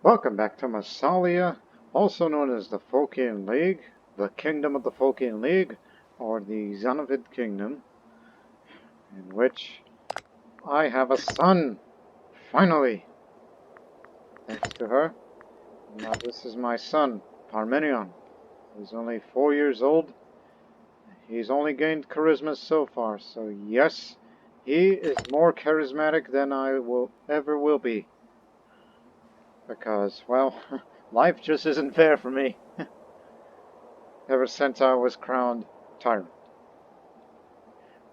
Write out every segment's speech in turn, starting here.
Welcome back to Massalia, also known as the Phocaean League, the Kingdom of the Phocaean League, or the Xenophon Kingdom, in which I have a son, finally, thanks to her. Now this is my son, Parmenion. He's only 4 years old. He's only gained charisma so far, so yes, he is more charismatic than I ever will be. Because, well, life just isn't fair for me. Ever since I was crowned Tyrant.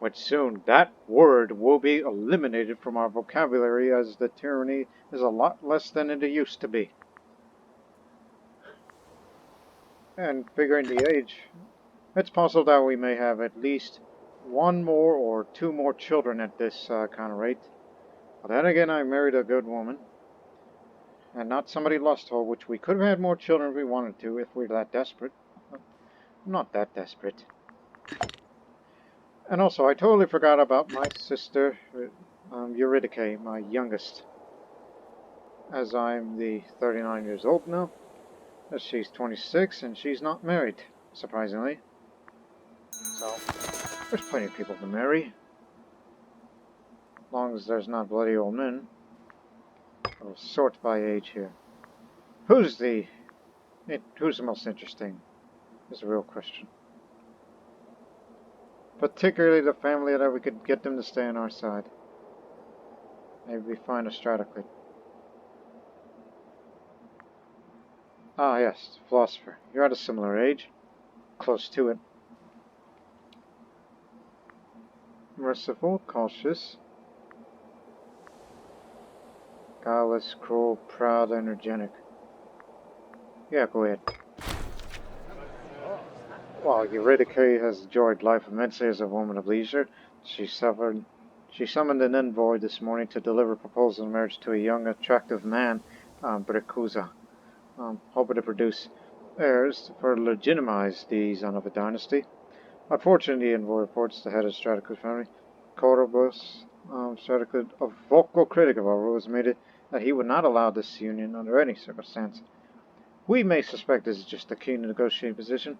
Which soon, that word will be eliminated from our vocabulary as the tyranny is a lot less than it used to be. And figuring the age, it's possible that we may have at least one more or two more children at this kind of rate. But then again, I married a good woman. And not somebody lustful, which we could have had more children if we wanted to, if we were that desperate. I'm not that desperate. And also, I totally forgot about my sister, Eurydice, my youngest. As I'm the 39 years old now. As she's 26, and she's not married, surprisingly. So, there's plenty of people to marry. As long as there's not bloody old men. We'll sort by age here. Who's the most interesting? Is a real question. Particularly the family that we could get them to stay on our side. Maybe we find a stratoclid. Ah yes, philosopher. You're at a similar age. Close to it. Merciful, cautious. Guileless, cruel, proud, energetic. Yeah, go ahead. While Eurydice has enjoyed life immensely as a woman of leisure, she summoned an envoy this morning to deliver a proposal of marriage to a young, attractive man, Brecusa, hoping to produce heirs to legitimize the Xenophon dynasty. Unfortunately, the envoy reports the head of Stratoclid family, Corobus, Stratoclid, a vocal critic of our rules, made it that he would not allow this union under any circumstance. We may suspect this is just a keen negotiating position.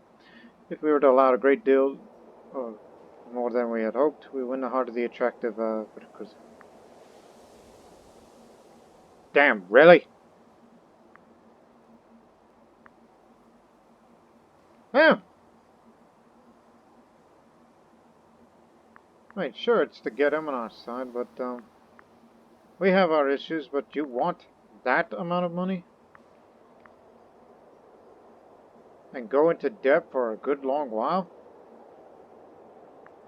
If we were to allow a great deal, more than we had hoped, we win the heart of the attractive, Damn, really? Yeah. I mean, sure, it's to get him on our side, but, we have our issues, but you want that amount of money? And go into debt for a good long while?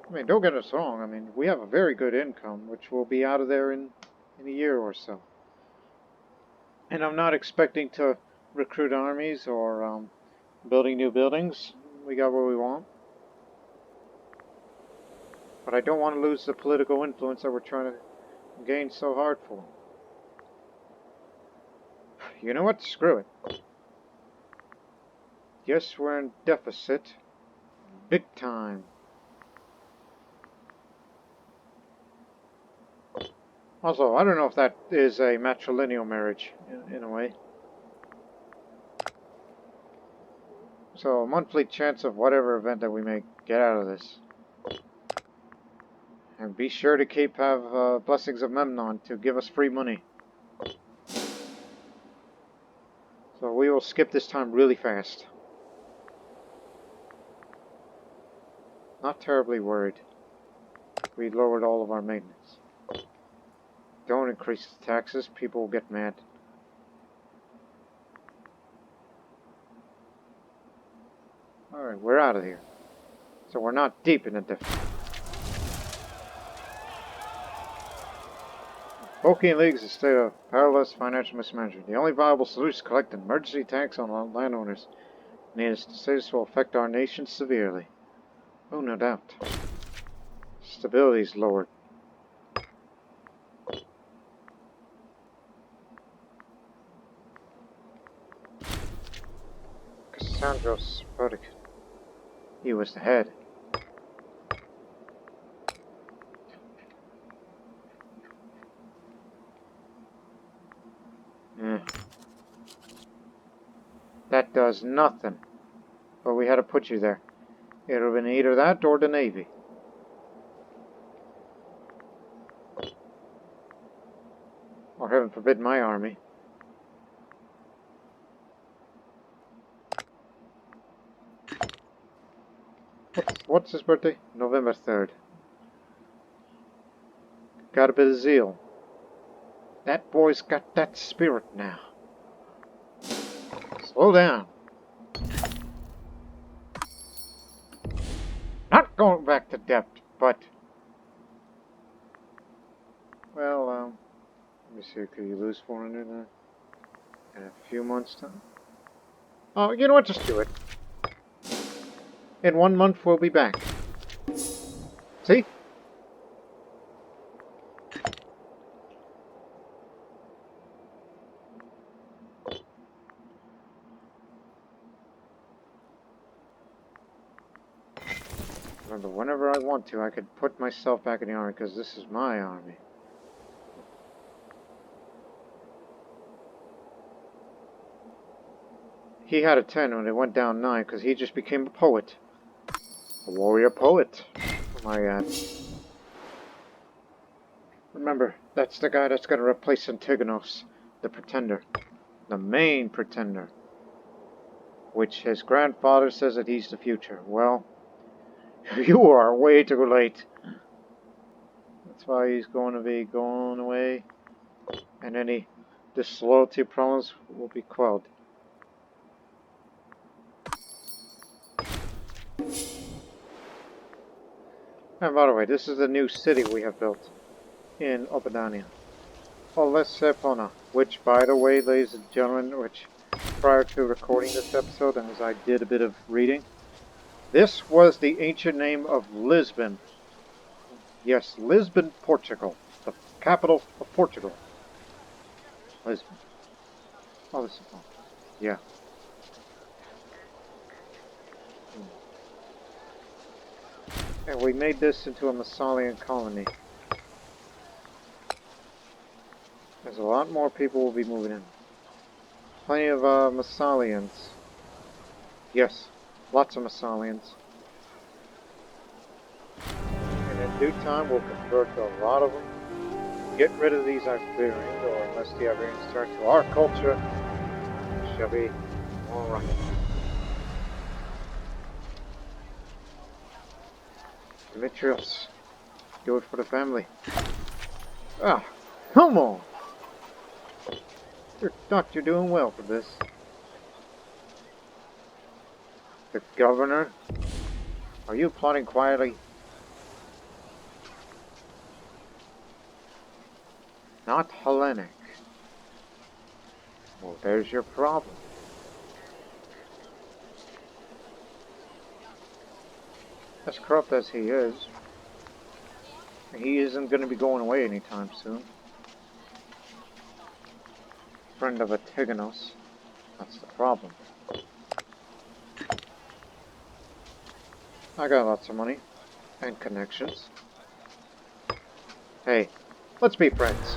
I mean, don't get us wrong. I mean, we have a very good income, which will be out of there in a year or so. And I'm not expecting to recruit armies or building new buildings. We got what we want. But I don't want to lose the political influence that we're trying to gain so hard for. You know what? Screw it. Yes, we're in deficit. Big time. Also, I don't know if that is a matrilineal marriage, in a way. So, a monthly chance of whatever event that we may get out of this. And be sure to have blessings of Memnon to give us free money. So we will skip this time really fast. Not terribly worried. We lowered all of our maintenance. Don't increase the taxes, people will get mad. Alright, we're out of here. So we're not deep in a deficit. Phocaean League is a state of perilous financial mismanagement. The only viable solution is to collect an emergency tax on landowners. Needless to say, this will affect our nation severely. Oh, no doubt. Stability is lowered. Cassandros Phocaean. He was the head. That does nothing. But we had to put you there. It would have been either that or the Navy. Or heaven forbid my army. What's his birthday? November 3rd. Got a bit of zeal. That boy's got that spirit now. Slow down. Not going back to depth, but... Well, let me see, could you lose 400 in a few months' time? Oh, you know what, just do it. In 1 month, we'll be back. See? Remember, whenever I want to, I could put myself back in the army, because this is my army. He had a 10 when it went down 9, because he just became a poet. A warrior poet. Oh my god. Remember, that's the guy that's going to replace Antigonos, the pretender. The main pretender. Which his grandfather says that he's the future. Well, you are way too late. That's why he's going to be going away. And any disloyalty problems will be quelled. And by the way, this is the new city we have built in Opadania. Gallaecia, which, by the way, ladies and gentlemen, which prior to recording this episode, and as I did a bit of reading, this was the ancient name of Lisbon. Yes, Lisbon, Portugal. The capital of Portugal. Lisbon. Oh, this is fun. Yeah. And we made this into a Massalian colony. There's a lot more people will be moving in. Plenty of Massalians. Yes, lots of Massalians. And in due time we'll convert a lot of them. Get rid of these Iberians, or unless the Iberians turn to our culture, it shall be alright. Demetrius, do it for the family. Ah, come on! You're doing well for this. The governor? Are you plotting quietly? Not Hellenic. Well, there's your problem. As corrupt as he is, he isn't going to be going away anytime soon. Friend of Antigonos. That's the problem. I got lots of money. And connections. Hey, let's be friends.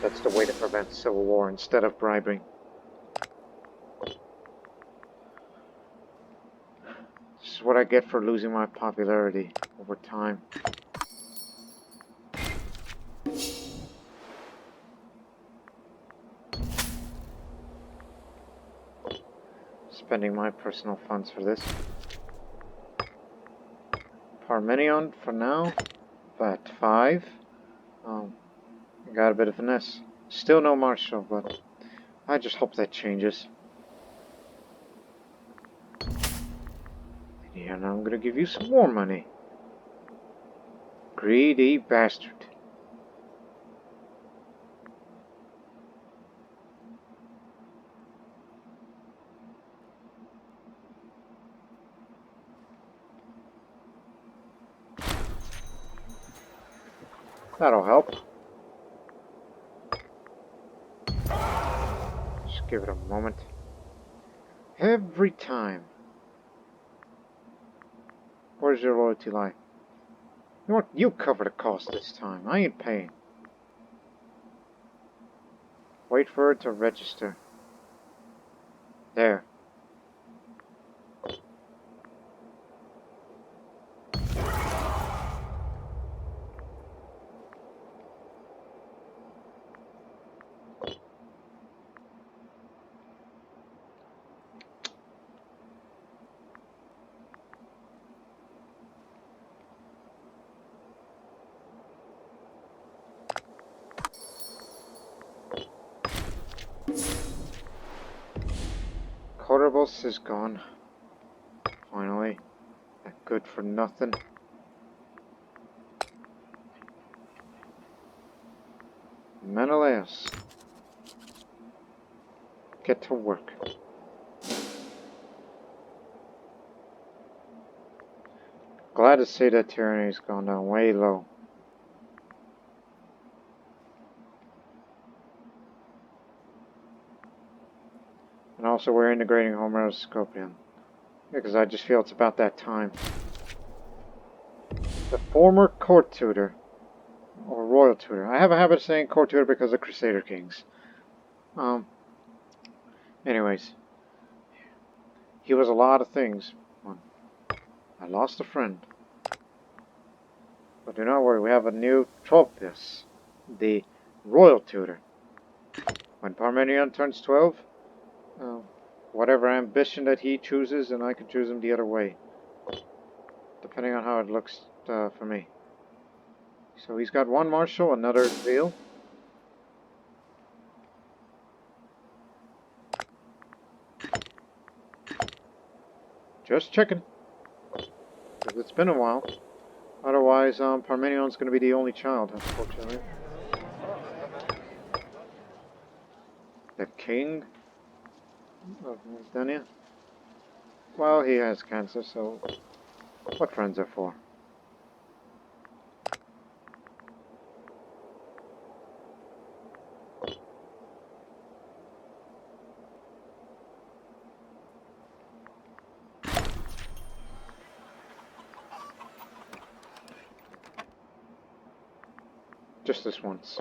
That's the way to prevent civil war instead of bribery. This is what I get for losing my popularity over time. Spending my personal funds for this. Parmenion for now, but 5. Got a bit of finesse. Still no Marshal, but I just hope that changes. Yeah, now I'm gonna give you some more money. Greedy bastard. That'll help. Just give it a moment. Every time. Where's your loyalty lie? You know what? You cover the cost this time. I ain't paying. Wait for it to register. There. Quarterbus is gone. Finally. That good for nothing. Menelaus. Get to work. Glad to see that tyranny's gone down way low. And also we're integrating Homer's Scorpion. Because I just feel it's about that time. The former court tutor. Or royal tutor. I have a habit of saying court tutor because of Crusader Kings. Anyways. He was a lot of things. I lost a friend. But do not worry, we have a new Tropius. The royal tutor. When Parmenion turns 12, whatever ambition that he chooses, and I can choose him the other way. Depending on how it looks for me. So he's got one marshal, another veal. Just checking. Because it's been a while. Otherwise, Parmenion's going to be the only child, unfortunately. The king of Dania? Well, he has cancer, so what friends are for? Just this once.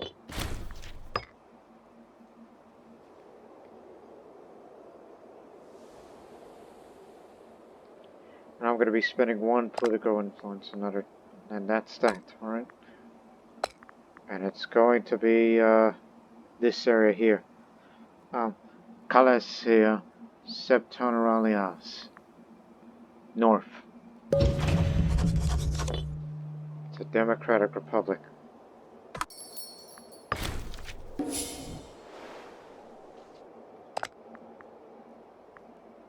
And I'm going to be spending one political influence, another, and that's that, alright? And it's going to be this area here. Gallaecia Septentrionales. North. It's a democratic republic.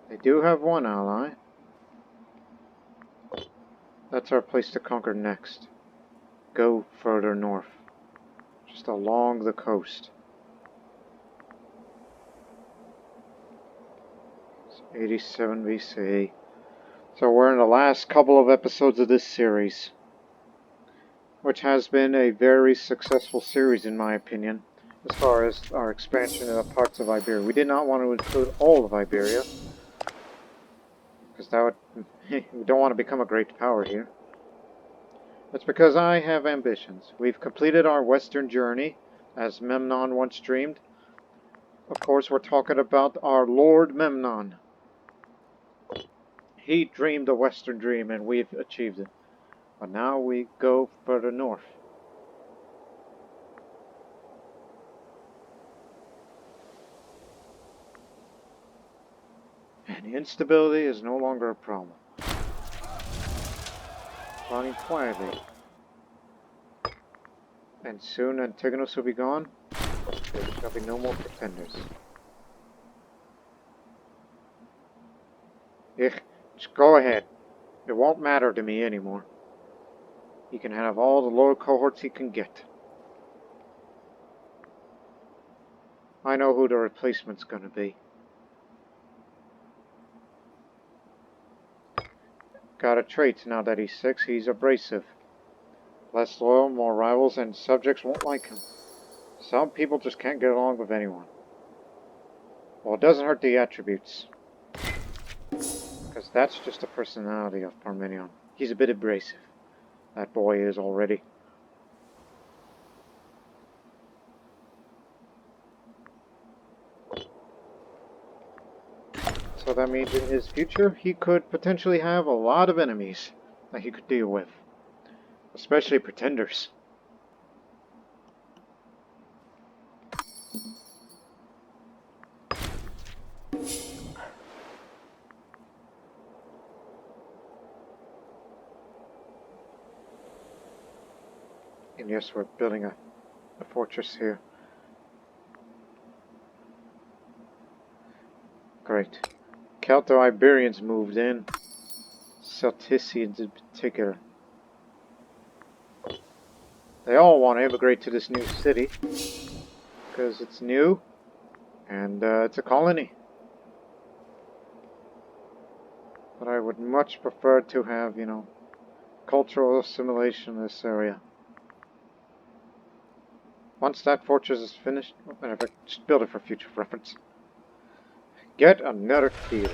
They do have one ally. That's our place to conquer next. Go further north. Just along the coast. It's 87 BC. So we're in the last couple of episodes of this series. Which has been a very successful series in my opinion. As far as our expansion of parts of Iberia. We did not want to include all of Iberia. Because that would... we don't want to become a great power here. That's because I have ambitions. We've completed our western journey, as Memnon once dreamed. Of course, we're talking about our Lord Memnon. He dreamed a western dream, and we've achieved it. But now we go further north. And instability is no longer a problem. Running quietly. And soon Antigonus will be gone. There shall be no more pretenders. Just go ahead. It won't matter to me anymore. He can have all the loyal cohorts he can get. I know who the replacement's gonna be. Got a trait now that he's 6, he's abrasive. Less loyal, more rivals, and subjects won't like him. Some people just can't get along with anyone. Well, it doesn't hurt the attributes. Because that's just the personality of Parmenion. He's a bit abrasive. That boy is already. So that means in his future, he could potentially have a lot of enemies that he could deal with. Especially pretenders. And yes, we're building a fortress here. Great. Celto-Iberians moved in. Celticians in particular. They all want to immigrate to this new city. Because it's new. And it's a colony. But I would much prefer to have, you know, cultural assimilation in this area. Once that fortress is finished, whatever, just build it for future reference. Get another field.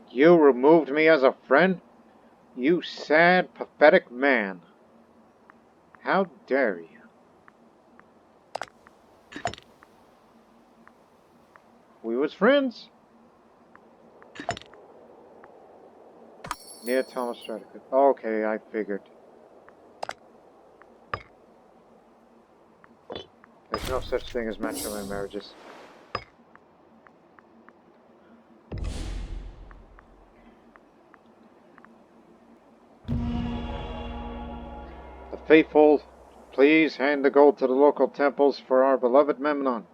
You removed me as a friend? You sad, pathetic man. How dare you? We was friends. Near Thomas Stratford. Okay, I figured. There's no such thing as matrimony marriages. The faithful, please hand the gold to the local temples for our beloved Memnon.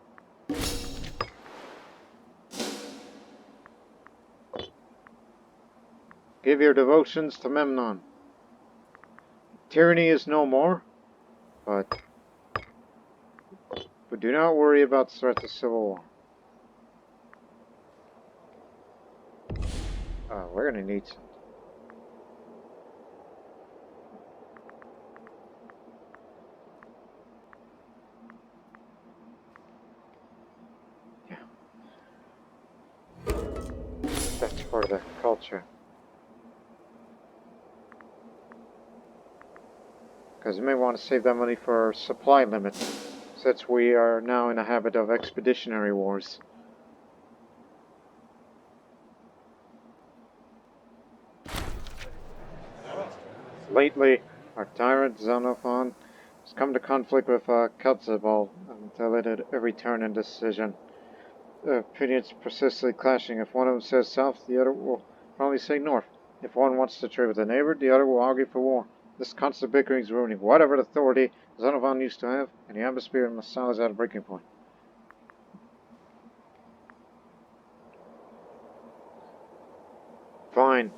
Give your devotions to Memnon. Tyranny is no more, but do not worry about the threat of civil war. We're gonna need some. Yeah. That's part of the culture. Because we may want to save that money for our supply limit, since we are now in a habit of expeditionary wars. Lately, our Tyrant Xenophon has come to conflict with Kotzebue until it at every turn and decision. Opinions persistently clashing. If one of them says south, the other will probably say north. If one wants to trade with a neighbor, the other will argue for war. This constant bickering is ruining whatever authority Xenophon used to have, and the atmosphere in Massalia is at a breaking point. Fine.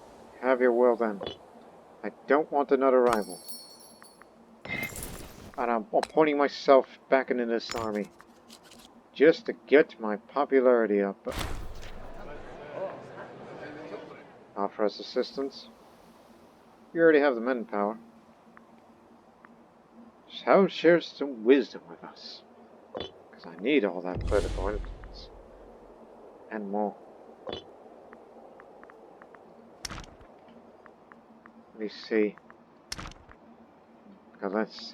Have your will then. I don't want another rival. And I'm appointing myself back into this army. Just to get my popularity up. Offer us assistance. You already have the manpower. How share some wisdom with us? Because I need all that political influence. And more. Let me see. Gallaecia.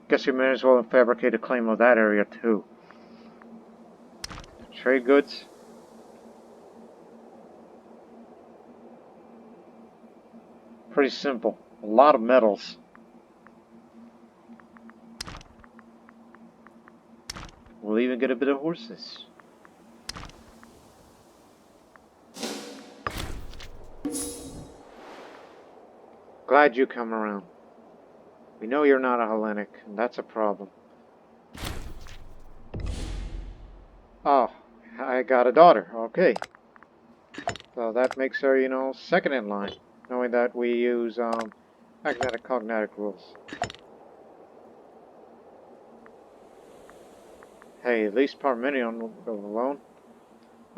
Guess we may as well fabricate a claim of that area too. Trade goods. Pretty simple. A lot of metals. We'll even get a bit of horses. Glad you come around. We know you're not a Hellenic, and that's a problem. Oh, I got a daughter. Okay. So that makes her, you know, second in line. Knowing that we use magnetic cognatic rules. Hey, at least Parmenion will go alone.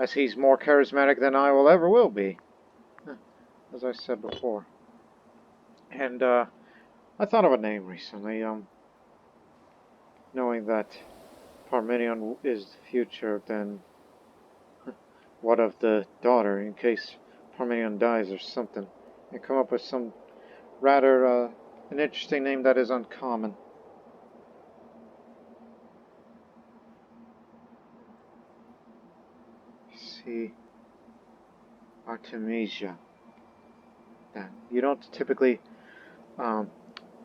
As he's more charismatic than I will ever will be. As I said before. And I thought of a name recently, knowing that Parmenion is the future, then what of the daughter, in case Parmenion dies or something, and come up with some Rather, an interesting name that is uncommon. See, Artemisia. You don't typically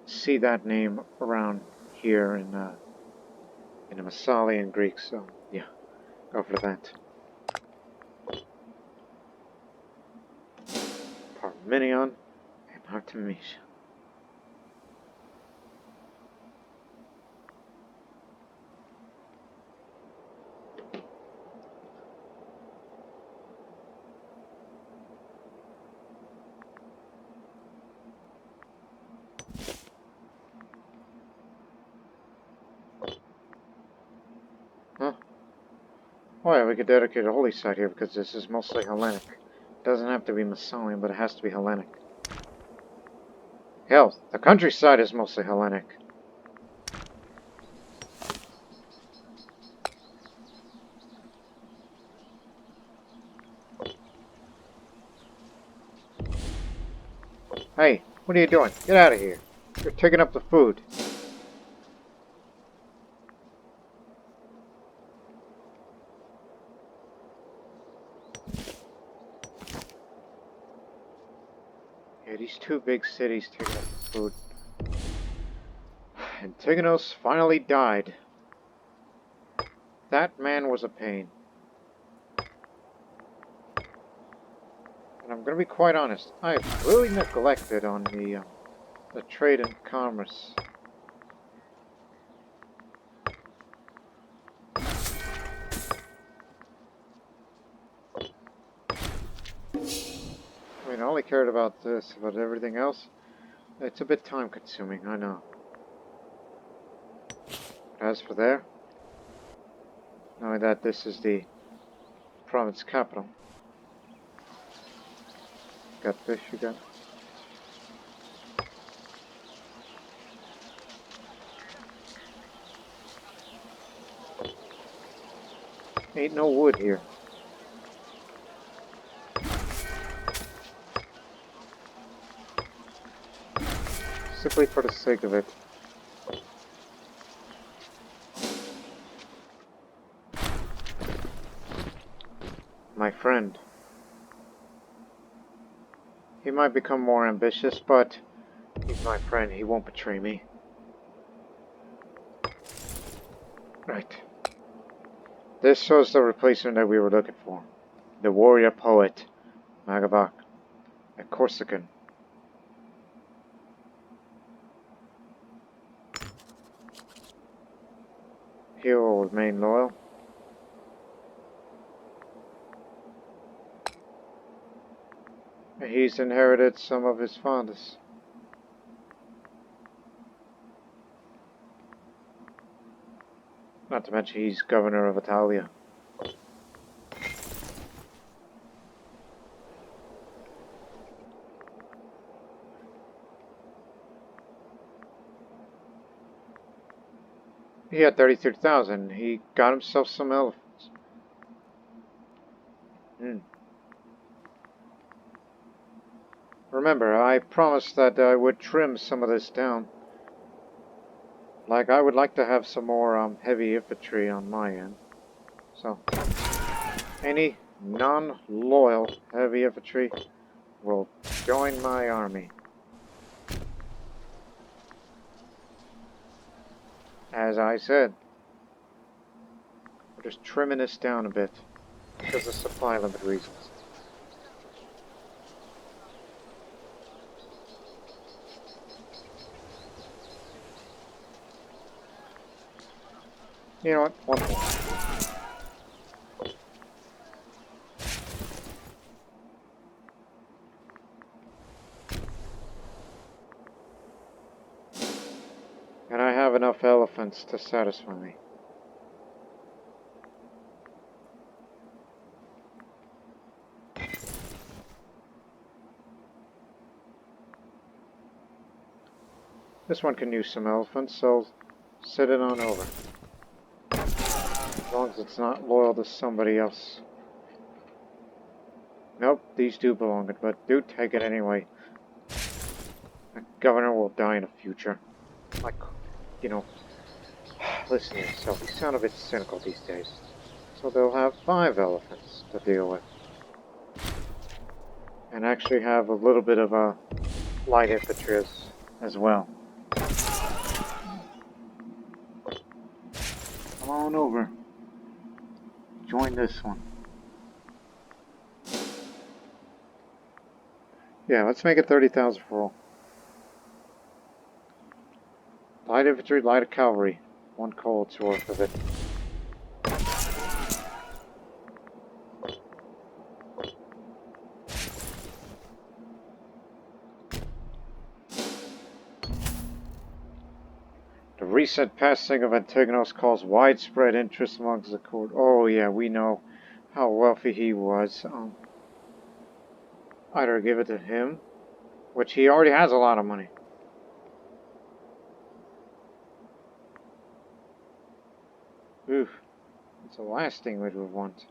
see that name around here in the Massalian Greek, so yeah, go for that. Parmenion and Artemisia. Huh? Oh yeah, we could dedicate a holy site here because this is mostly Hellenic. It doesn't have to be Massalian, but it has to be Hellenic. Hell, the countryside is mostly Hellenic. Hey, what are you doing? Get out of here. You're taking up the food. Yeah, these two big cities taking up the food. Antigonos finally died. That man was a pain. And I'm going to be quite honest, I've really neglected on the trade and commerce. I mean, I only cared about this, but everything else, it's a bit time consuming, I know. As for there, knowing that this is the province capital. Got fish, you got? Ain't no wood here. Simply for the sake of it. My friend. He might become more ambitious, but he's my friend. He won't betray me. Right. This shows the replacement that we were looking for. The warrior poet, Magavoc, a Corsican. He will remain loyal. He's inherited some of his fondness. Not to mention he's governor of Italia. He had 33,000. He got himself some elephants. Remember, I promised that I would trim some of this down. Like, I would like to have some more heavy infantry on my end. So, any non-loyal heavy infantry will join my army. As I said, we're just trimming this down a bit because of supply limit reasons. You know what? One more. And I have enough elephants to satisfy me. This one can use some elephants, so send it on over. As long as it's not loyal to somebody else. Nope, these do belong, but do take it anyway. A governor will die in the future. Like, you know, listen to yourself, you sound a bit cynical these days. So they'll have 5 elephants to deal with. And actually have a little bit of a light infantry as well. Come on over. Join this one. Yeah, let's make it 30,000 for all. Light infantry, light cavalry. 1 colt's worth of it. The recent passing of Antigonus caused widespread interest amongst the court. Oh yeah, we know how wealthy he was. Either give it to him, which he already has a lot of money. Oof, it's the last thing we would want.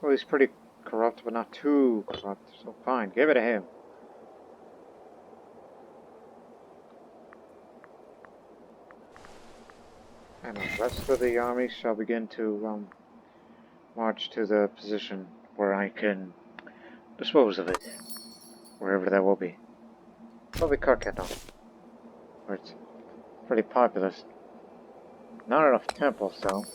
Well, he's pretty corrupt, but not too corrupt, so fine, give it to him. And the rest of the army shall begin to march to the position where I can dispose of it, wherever that will be. Probably Carcanon, where it's pretty populous. Not enough temples, though.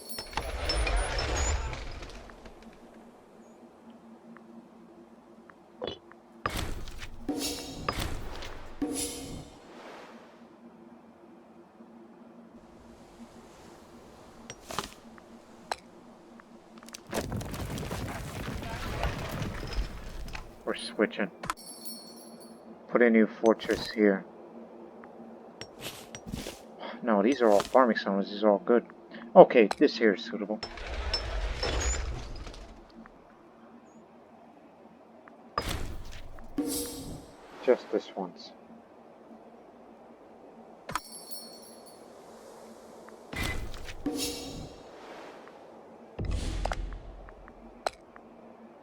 We're switching. Put a new fortress here. No, these are all farming zones. These are all good. Okay, this here is suitable. Just this once.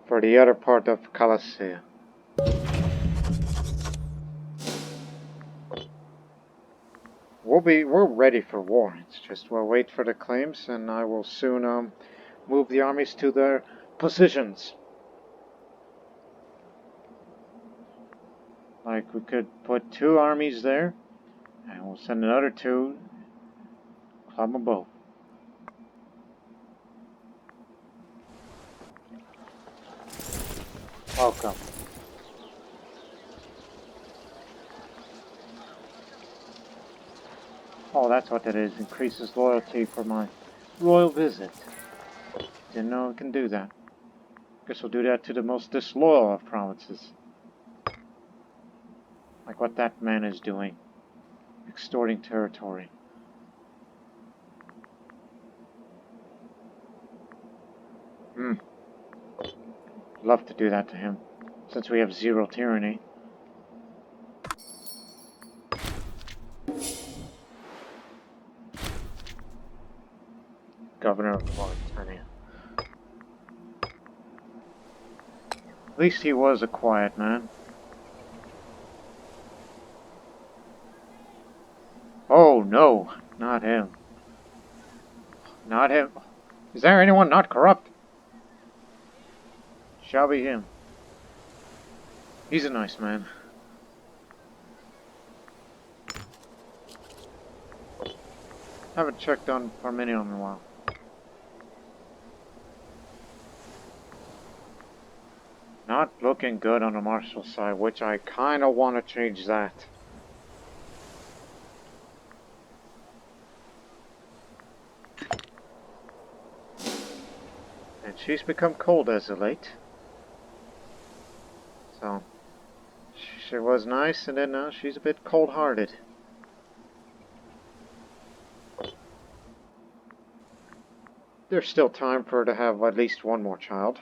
For the other part of Gallaecia. We're ready for war. It's just we'll wait for the claims, and I will soon move the armies to their positions. Like we could put 2 armies there, and we'll send another 2. Climb them both. Welcome. Oh, that's what that is. Increases loyalty for my royal visit. Didn't know it can do that. Guess we'll do that to the most disloyal of provinces. Like what that man is doing. Extorting territory. Love to do that to him, since we have 0 tyranny. Governor of Mauritania. At least he was a quiet man. Oh no, not him. Not him. Is there anyone not corrupt? Shall be him. He's a nice man. Haven't checked on Parmenion in a while. Not looking good on the martial side, which I kinda wanna change that. And she's become cold as of late. So, she was nice, and then now she's a bit cold-hearted. There's still time for her to have at least 1 more child.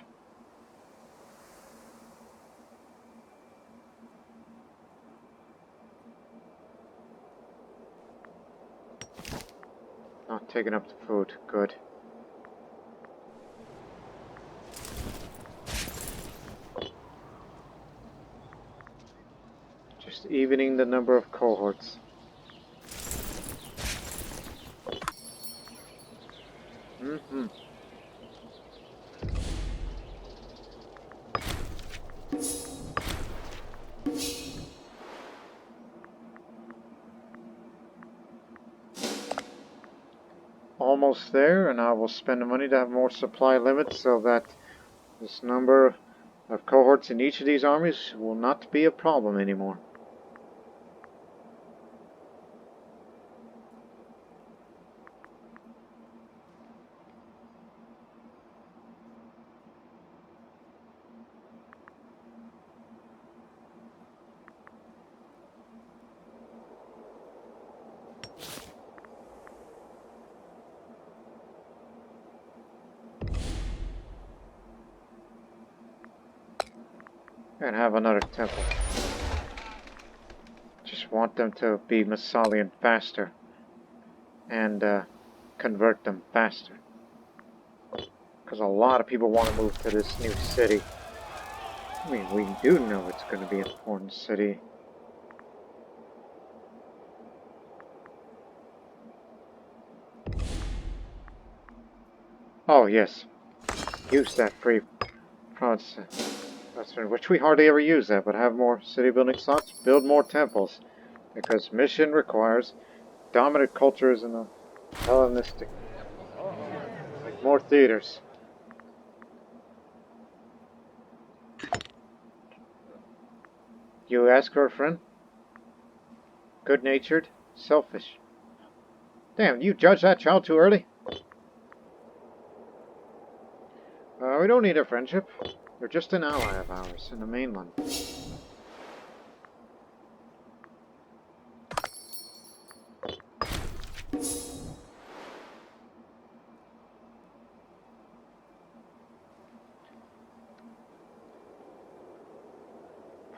Not taking up the food. Good. evening the number of cohorts. Almost there, and I will spend the money to have more supply limits so that this number of cohorts in each of these armies will not be a problem anymore. And have another temple. Just want them to be Massalian faster. And convert them faster. Because a lot of people want to move to this new city. I mean, we do know it's going to be an important city. Oh, yes. Use that free province. Which we hardly ever use that, but have more city building slots, build more temples. Because mission requires dominant cultures in the Hellenistic. Like more theaters. You ask her a friend? Good-natured? Selfish. Damn, you judge that child too early? We don't need a friendship. They're just an ally of ours in the mainland.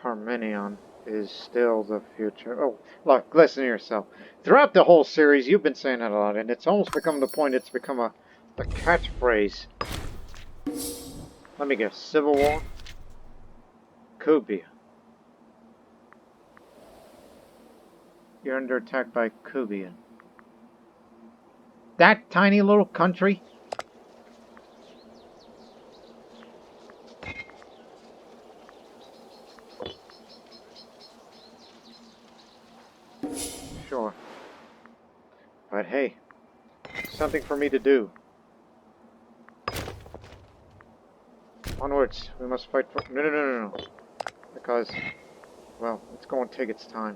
Parmenion is still the future. Oh, look, listen to yourself. Throughout the whole series, you've been saying that a lot, and it's almost become the point, it's become a catchphrase. Let me guess. Civil War? Kubia. You're under attack by Kubia. That tiny little country? Sure. But hey, something for me to do. Onwards, we must fight for... No. Because, well, it's going to take its time.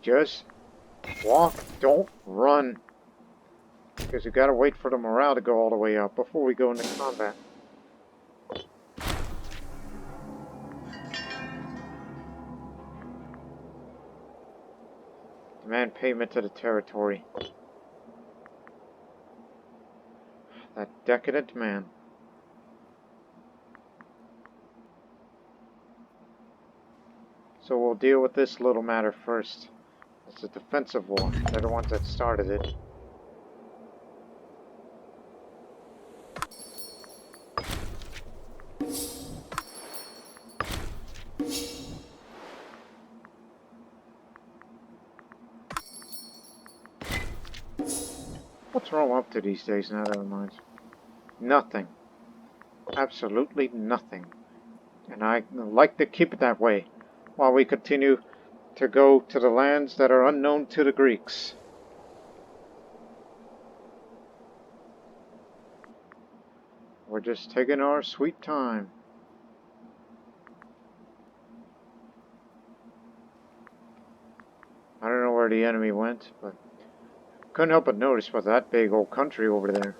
Just walk, don't run. Because you gotta wait for the morale to go all the way up before we go into combat. Demand payment to the territory. That decadent man. So we'll deal with this little matter first. It's a defensive war. They're the ones that started it. What's wrong up to these days now, never mind. Nothing. Absolutely nothing. And I like to keep it that way, while we continue to go to the lands that are unknown to the Greeks. We're just taking our sweet time. I don't know where the enemy went, but couldn't help but notice with that big old country over there.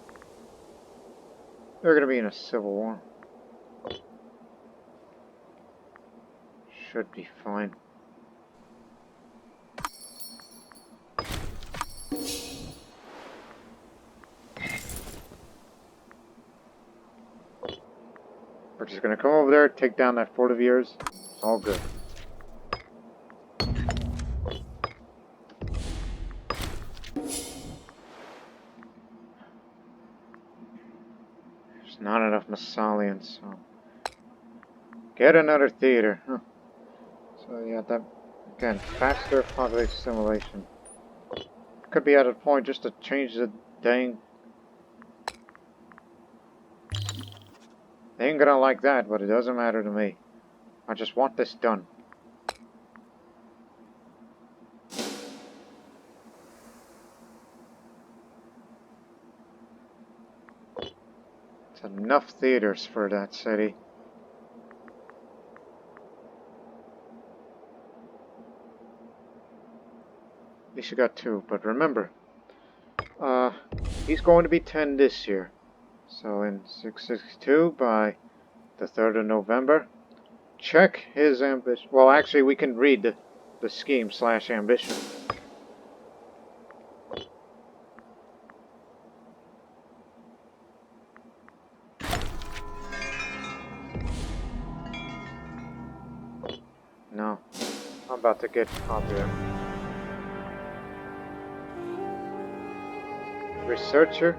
They're going to be in a civil war. Should be fine. We're just going to come over there, take down that fort of yours. It's all good. There's not enough Massalians, so... Get another theater. Huh. So yeah, that again, faster population assimilation. Could be at a point just to change the dang. They ain't gonna like that, but it doesn't matter to me. I just want this done. It's enough theaters for that city. At least you got 2, but remember, he's going to be 10 this year. So in 662 by the 3rd of November, check his ambition. Well, actually, we can read the scheme / ambition. No, I'm about to get popular. Researcher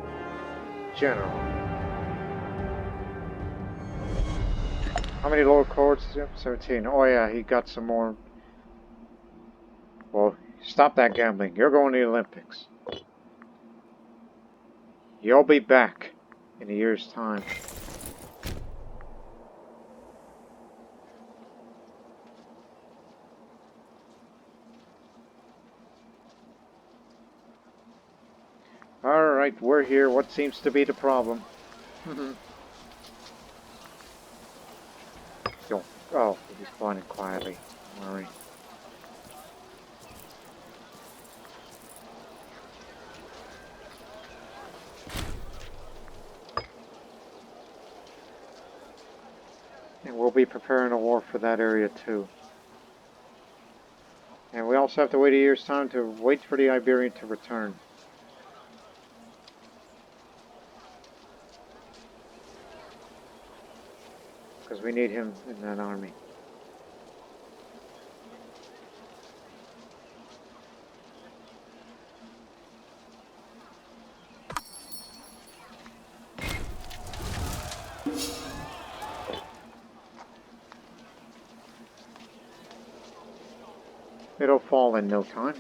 General. How many lower chords? 17. Oh yeah, he got some more. Well, stop that gambling. You're going to the Olympics. You'll be back in a year's time. Alright, we're here. What seems to be the problem? Don't. Oh, he's spawning quietly. Don't worry. And we'll be preparing a war for that area too. And we also have to wait a year's time to wait for the Iberian to return. Because we need him in that army. It'll fall in no time.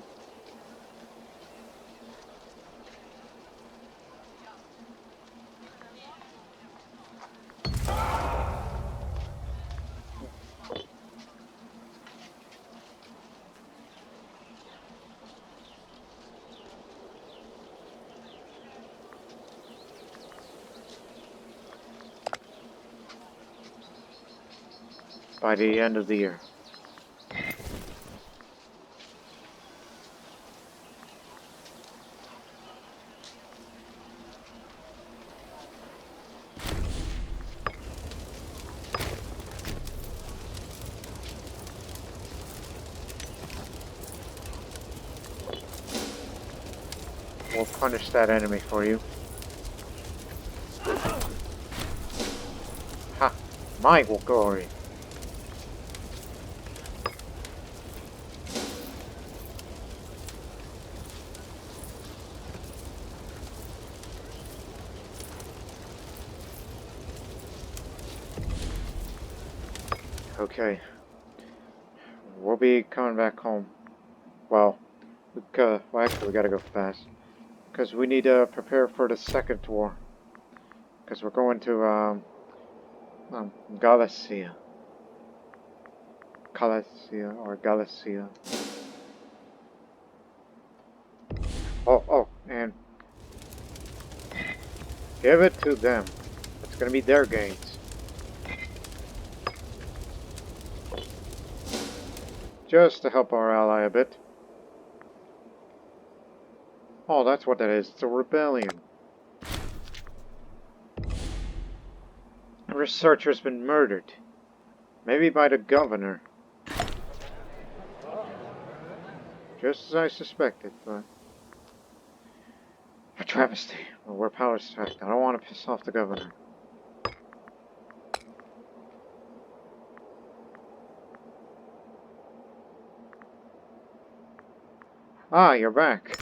By the end of the year. We'll punish that enemy for you. Ha! My glory! Okay. We'll be coming back home. Well, actually we gotta go fast. Because we need to prepare for the second war. Because we're going to, Gallaecia. Gallaecia. Oh, and give it to them. It's gonna be their gains. Just to help our ally a bit. Oh, that's what that is. It's a rebellion. A researcher's been murdered. Maybe by the governor. Just as I suspected, but... A travesty. Well, we're power stacked. I don't want to piss off the governor. Ah, you're back.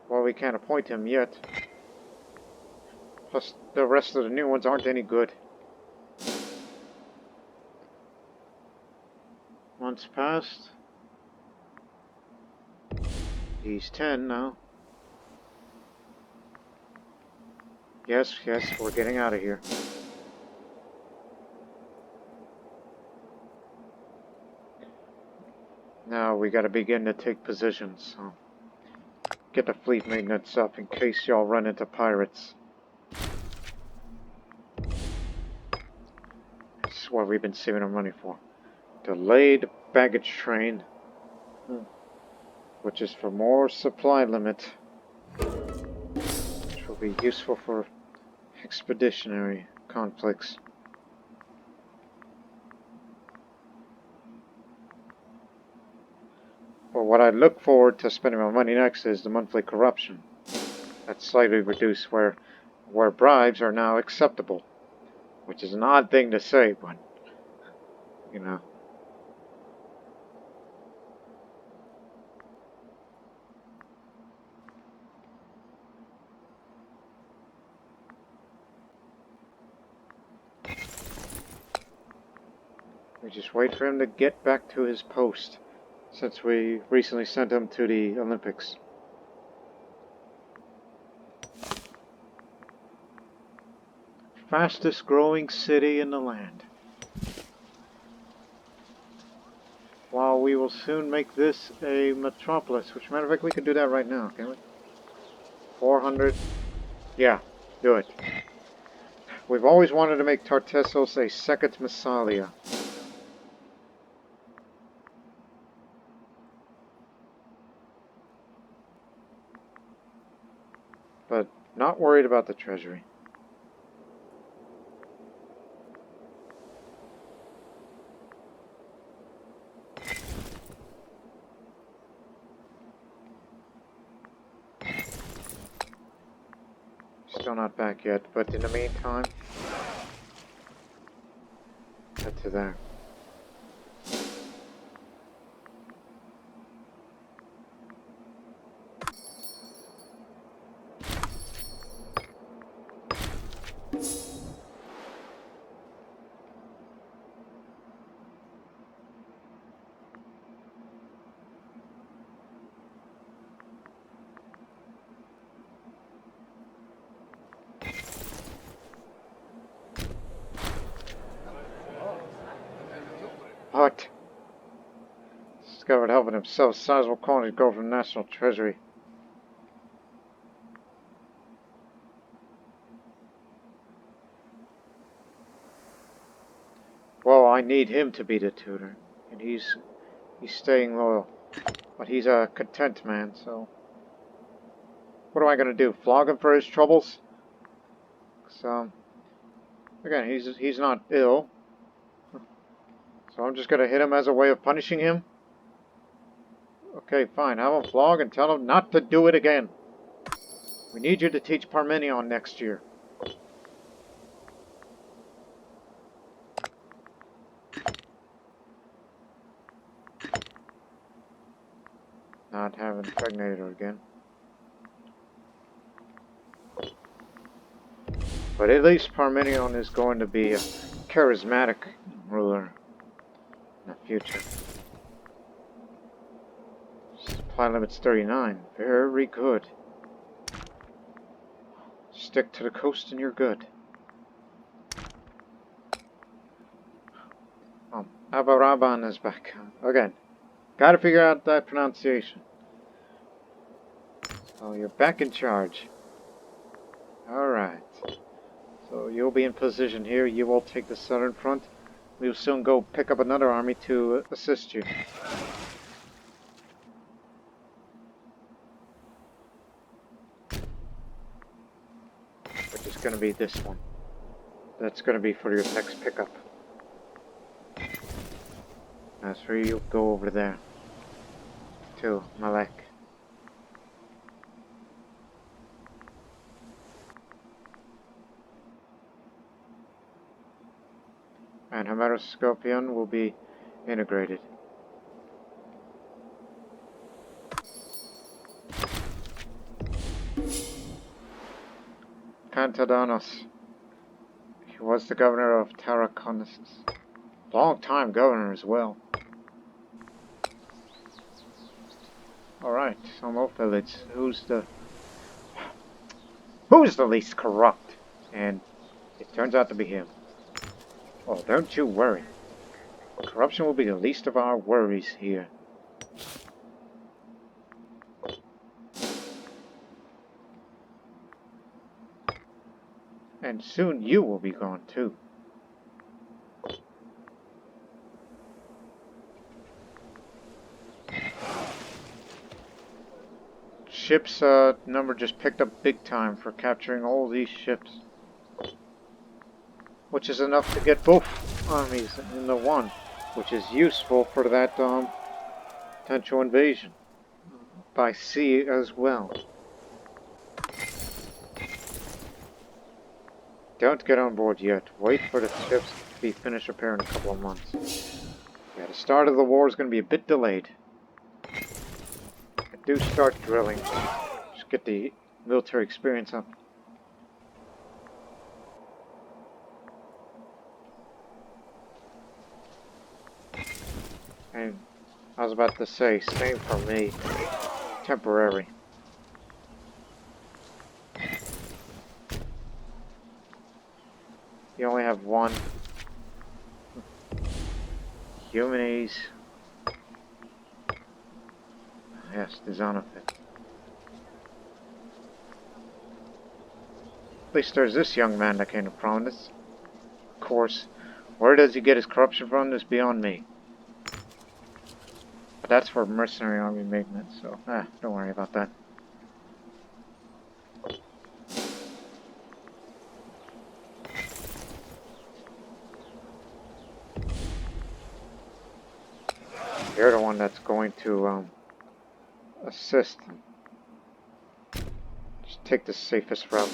What we can't appoint him yet. Plus, the rest of the new ones aren't any good. Months passed. He's 10 now. Yes, we're getting out of here. Now we gotta begin to take positions, so get the fleet maintenance up in case y'all run into pirates. This is what we've been saving our money for. Delayed baggage train, which is for more supply limit, which will be useful for expeditionary conflicts. But what I look forward to spending my money next is the monthly corruption. That's slightly reduced where bribes are now acceptable. Which is an odd thing to say, but, you know. We just wait for him to get back to his post, since we recently sent him to the Olympics. Fastest growing city in the land. While we will soon make this a metropolis, which, matter of fact, we can do that right now, can't we? 400. Yeah, do it. We've always wanted to make Tartessos a second Massalia. But not worried about the treasury. Still not back yet, but in the meantime, head to there. What? Discovered helping himself sizable quantities of gold from the National Treasury. Well, I need him to be the tutor, and he's staying loyal. But he's a content man, so what am I gonna do? Flog him for his troubles? So again, he's not ill. So I'm just gonna hit him as a way of punishing him? Okay, fine. Have him flog and tell him not to do it again. We need you to teach Parmenion next year. Not have Imperator again. But at least Parmenion is going to be a charismatic ruler in the future. Supply limit's 39. Very good. Stick to the coast and you're good. Abaraban is back. Again, gotta figure out that pronunciation. So you're back in charge. Alright. So you'll be in position here. You will take the southern front. We'll soon go pick up another army to assist you. Which is going to be this one. That's going to be for your next pickup. That's where you'll go over there. To Malek. And Hemeroscopion will be integrated. Antadanos. He was the governor of Tarraconensis. Long-time governor as well. Alright, some more village. Who's the least corrupt? And it turns out to be him. Oh, don't you worry. Corruption will be the least of our worries here. And soon you will be gone too. Ships number just picked up big time for capturing all these ships. Which is enough to get both armies in the one. Which is useful for that potential invasion. By sea as well. Don't get on board yet. Wait for the ships to be finished repairing in a couple of months. Yeah, the start of the war is going to be a bit delayed. Do start drilling. Just get the military experience up. And I was about to say, same for me. Temporary. You only have one. Humanities. Yes, the Xenophon. At least there's this young man that came to prominence. Of course, where does he get his corruption from is beyond me. But that's for mercenary army maintenance, so don't worry about that. You're the one that's going to assist them. Just take the safest route.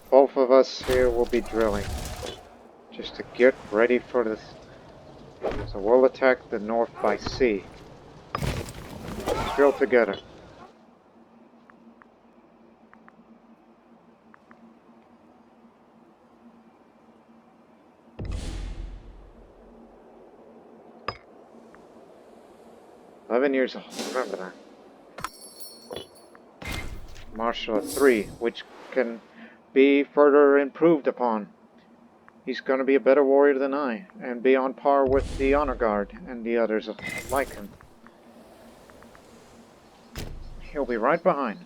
Both of us here will be drilling. Just to get ready for this. So we'll attack the north by sea. Let's drill together. $11 years old, remember that. Marshal of 3, which can be further improved upon. He's going to be a better warrior than I, and be on par with the Honor Guard and the others like him. He'll be right behind.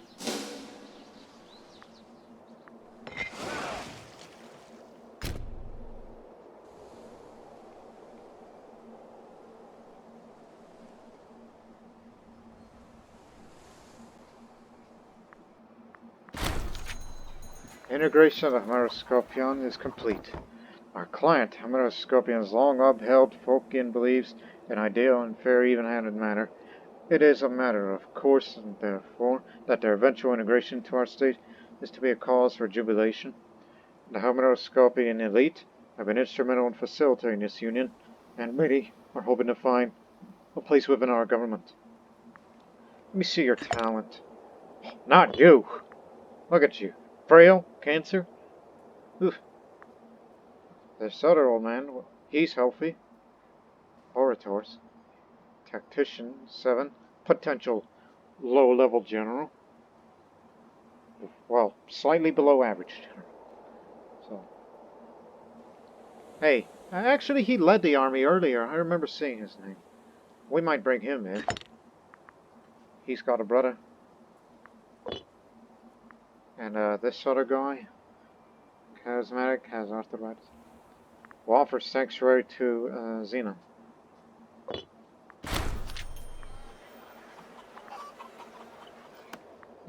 Integration of Heir is complete. Our client, Heir, has long upheld Phocaean beliefs in ideal and fair even-handed manner. It is a matter of course, and therefore, that their eventual integration into our state is to be a cause for jubilation. The Heir elite have been instrumental in facilitating this union, and really are hoping to find a place within our government. Let me see your talent. Not you! Look at you. Frail? Cancer? Oof. This other old man, he's healthy. Orators. Tactician, 7. Potential low-level general. Well, slightly below average general. So. Hey, actually he led the army earlier. I remember seeing his name. We might bring him in. He's got a brother. And this other guy, charismatic, has arthritis. Will offer sanctuary to Xena.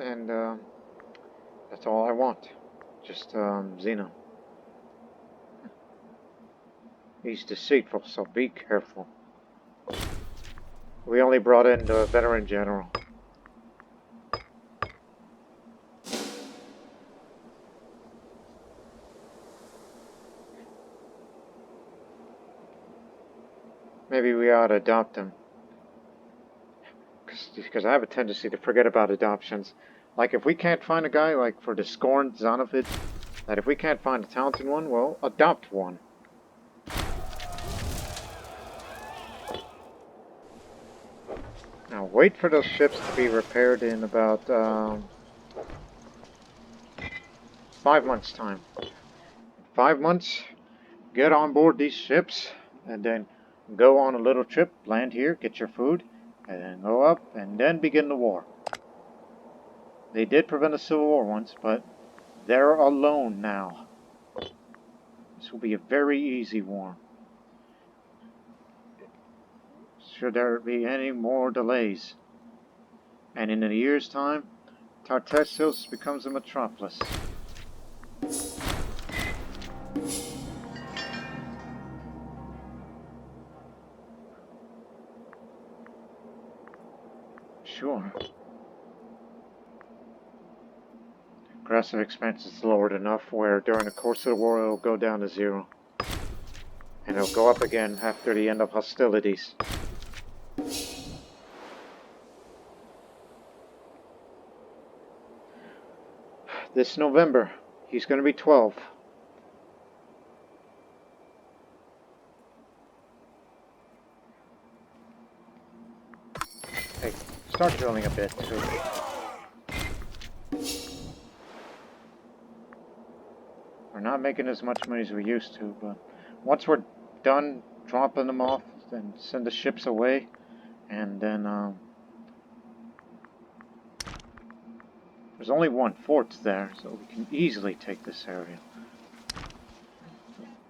And that's all I want. Just Xena. He's deceitful, so be careful. We only brought in the veteran general. Maybe we ought to adopt him. Because because I have a tendency to forget about adoptions. Like, if we can't find a guy, like, for the scorned Xenophon, that if we can't find a talented one, well, adopt one. Now, wait for those ships to be repaired in about 5 months' time. 5 months, get on board these ships, and then go on a little trip, land here, get your food, and then go up, and then begin the war. They did prevent a civil war once, but they're alone now. This will be a very easy war. Should there be any more delays. And in a year's time, Tartessos becomes a metropolis. Sure. Aggressive expense is lowered enough where during the course of the war it'll go down to 0. And it'll go up again after the end of hostilities. This November, he's going to be 12. Hey, start drilling a bit too. We're not making as much money as we used to, but once we're done dropping them off, then send the ships away, and then there's only one fort there, so we can easily take this area.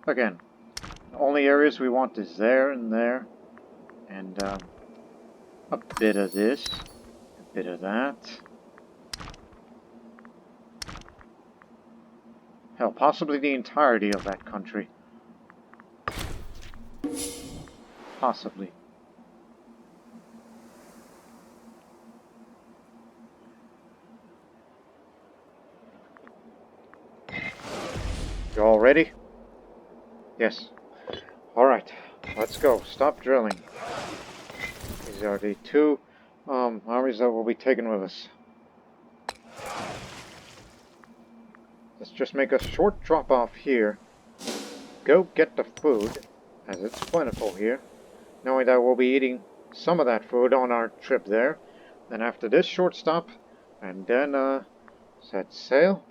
Again, the only areas we want is there and there, and a bit of this, a bit of that. Hell, possibly the entirety of that country. Possibly. You all ready? Yes. Alright, let's go. Stop drilling. These are the 2 armies that will be taken with us. Let's just make a short drop off here. Go get the food, as it's plentiful here. Knowing that we'll be eating some of that food on our trip there. Then after this short stop, and then set sail.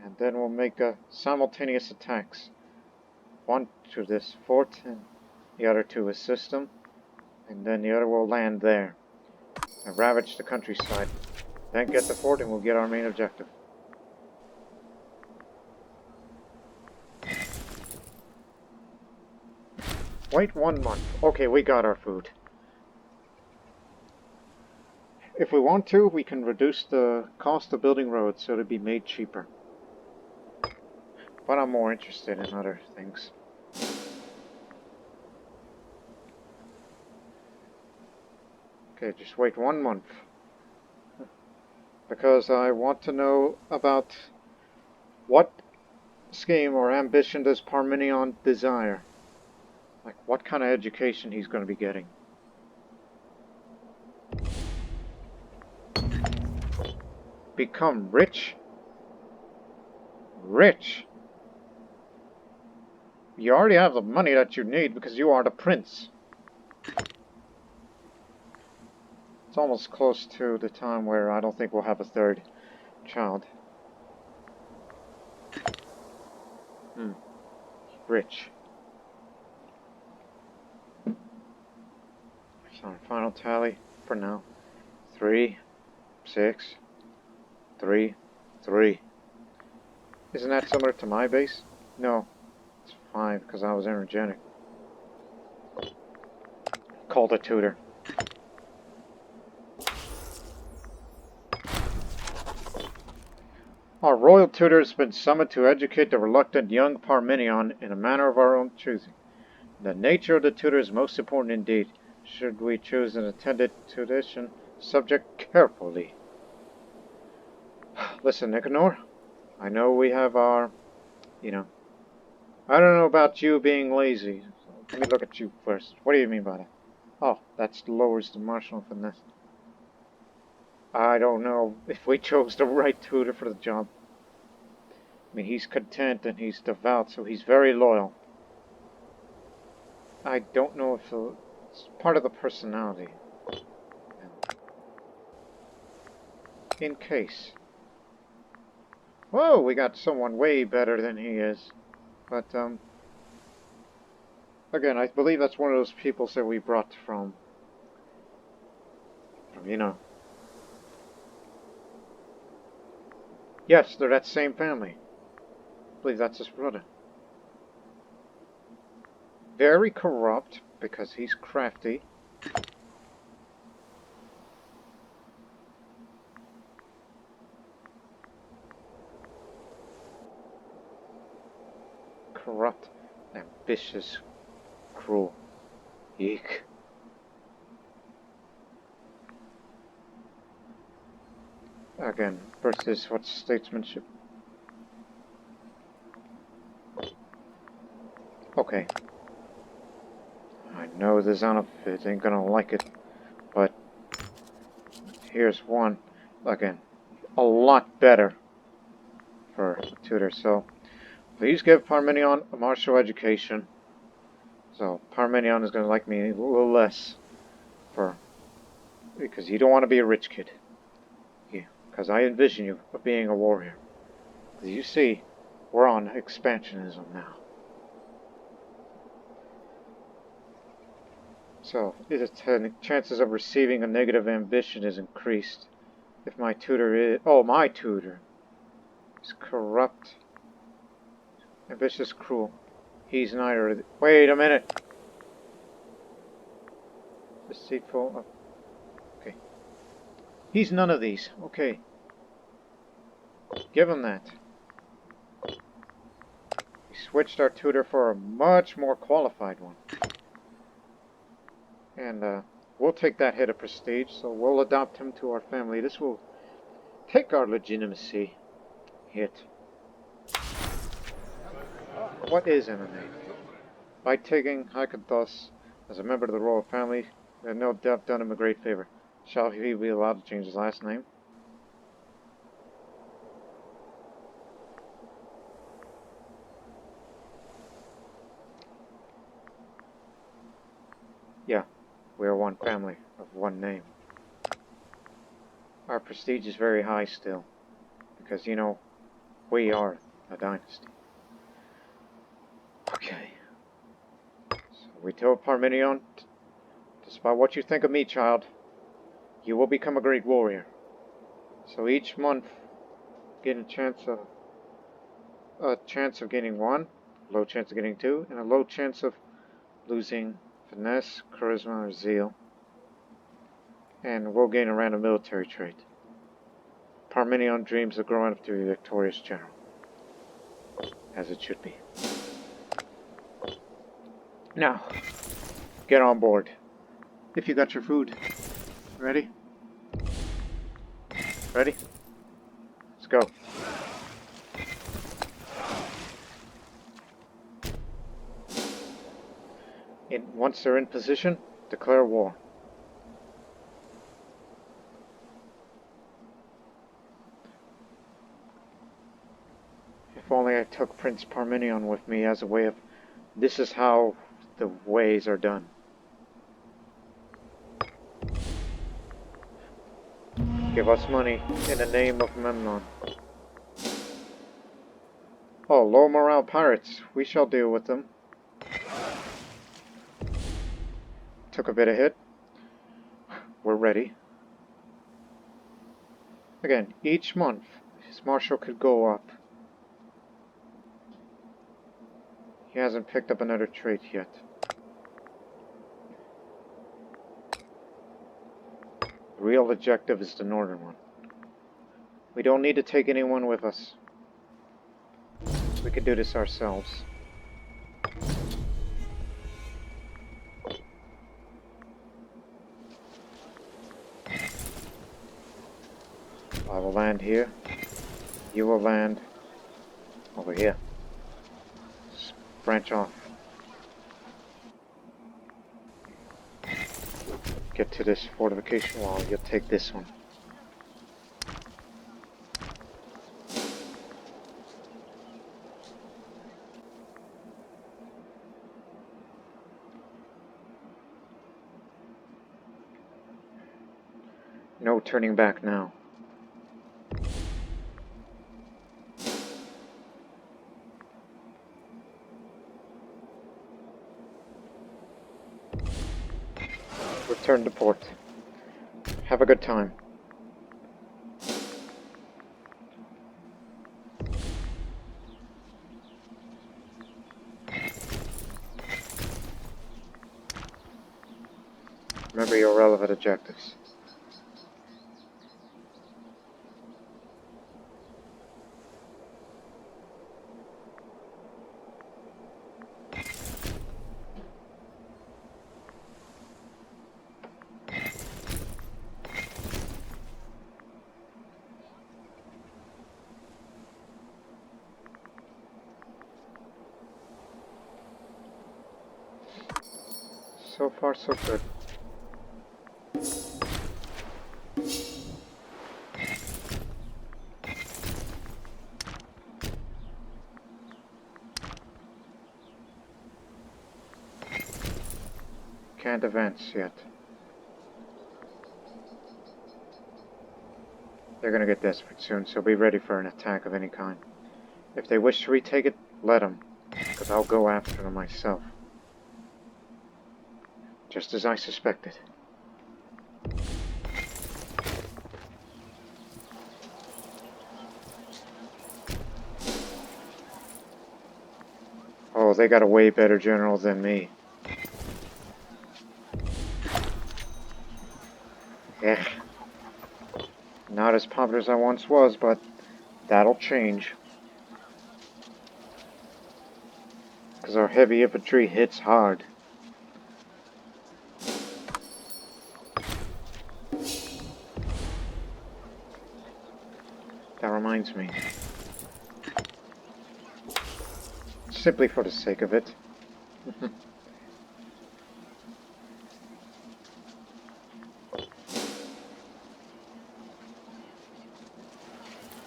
And then we'll make simultaneous attacks. One to this fort, and the other to his system. And then the other will land there. And ravage the countryside. Then get the fort and we'll get our main objective. Wait 1 month. Okay, we got our food. If we want to, we can reduce the cost of building roads so to be made cheaper. But I'm more interested in other things. Okay, just wait 1 month. Because I want to know about what scheme or ambition does Parmenion desire. Like, what kind of education he's going to be getting. Become rich? Rich? You already have the money that you need because you are the prince. It's almost close to the time where I don't think we'll have a 3rd child. Rich. So our final tally for now. 3, 6, 3, 3. Isn't that similar to my base? No. It's 5 because I was energetic. Call the tutor. Our royal tutor has been summoned to educate the reluctant young Parmenion in a manner of our own choosing. The nature of the tutor is most important indeed. Should we choose an attended tuition, subject carefully. Listen, Nicanor, I know we have our, I don't know about you being lazy. So let me look at you first. What do you mean by that? Oh, that lowers the martial finesse. I don't know if we chose the right tutor for the job. I mean, he's content and he's devout, so he's very loyal. I don't know if it's part of the personality. In case. Whoa, we got someone way better than he is. But, again, I believe that's one of those people that we brought from, you know. Yes, they're that same family. I believe that's his brother. Very corrupt, because he's crafty. Corrupt, ambitious, cruel. Eek. Again, versus what's statesmanship? Okay. I know the Xenophon ain't gonna like it, but here's one. Again, a lot better for a tutor. So, please give Parmenion a martial education. So, Parmenion is gonna like me a little less because you don't want to be a rich kid. Because I envision you of being a warrior. As you see, we're on expansionism now. So, chances of receiving a negative ambition is increased. If my tutor is... Oh, my tutor is corrupt, ambitious, cruel. He's neither of the... Wait a minute! Deceitful... Oh, okay. He's none of these. Okay. Give him that. We switched our tutor for a much more qualified one. And, we'll take that hit of prestige, so we'll adopt him to our family. This will take our legitimacy hit. What is MMA? By taking Hakathos as a member of the royal family, we have no doubt done him a great favor. Shall he be allowed to change his last name? Yeah, we are one family of one name. Our prestige is very high still, because, you know, we are a dynasty. Okay. So we told Parmenion, despite what you think of me, child, you will become a great warrior. So each month, get a chance of getting 1, a low chance of getting 2, and a low chance of losing finesse, charisma, or zeal. And we'll gain a random military trait. Parmenion dreams of growing up to be a victorious general. As it should be. Now, get on board. If you got your food. Ready? Ready? Let's go. Once they're in position, declare war. If only I took Prince Parmenion with me as a way of... This is how the ways are done. Give us money in the name of Memnon. Oh, low morale pirates. We shall deal with them. Took a bit of hit. We're ready. Again, each month, his martial could go up. He hasn't picked up another trait yet. The real objective is the northern one. We don't need to take anyone with us. We can do this ourselves. I will land here. You will land over here. Just branch off. Get to this fortification wall. You'll take this one. No turning back now. Return to port. Have a good time. Remember your relevant objectives. So far, so good. Can't advance yet. They're gonna get desperate soon, so be ready for an attack of any kind. If they wish to retake it, let them, because I'll go after them myself. Just as I suspected. Oh, they got a way better general than me. Eh. Not as popular as I once was, but that'll change. Because our heavy infantry hits hard. That reminds me. Simply for the sake of it.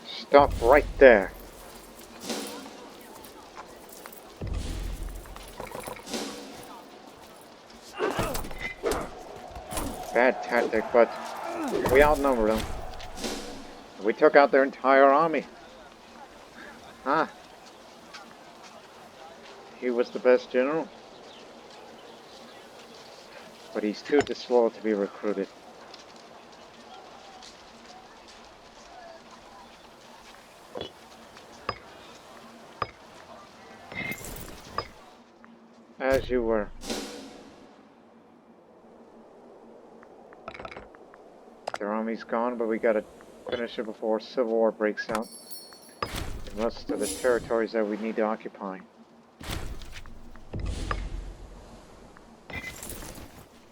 Stop right there. Bad tactic, but we outnumbered them. We took out their entire army. Ah. He was the best general. But he's too disloyal to be recruited. As you were. Their army's gone, but we gotta finish it before civil war breaks out. In most of the territories that we need to occupy.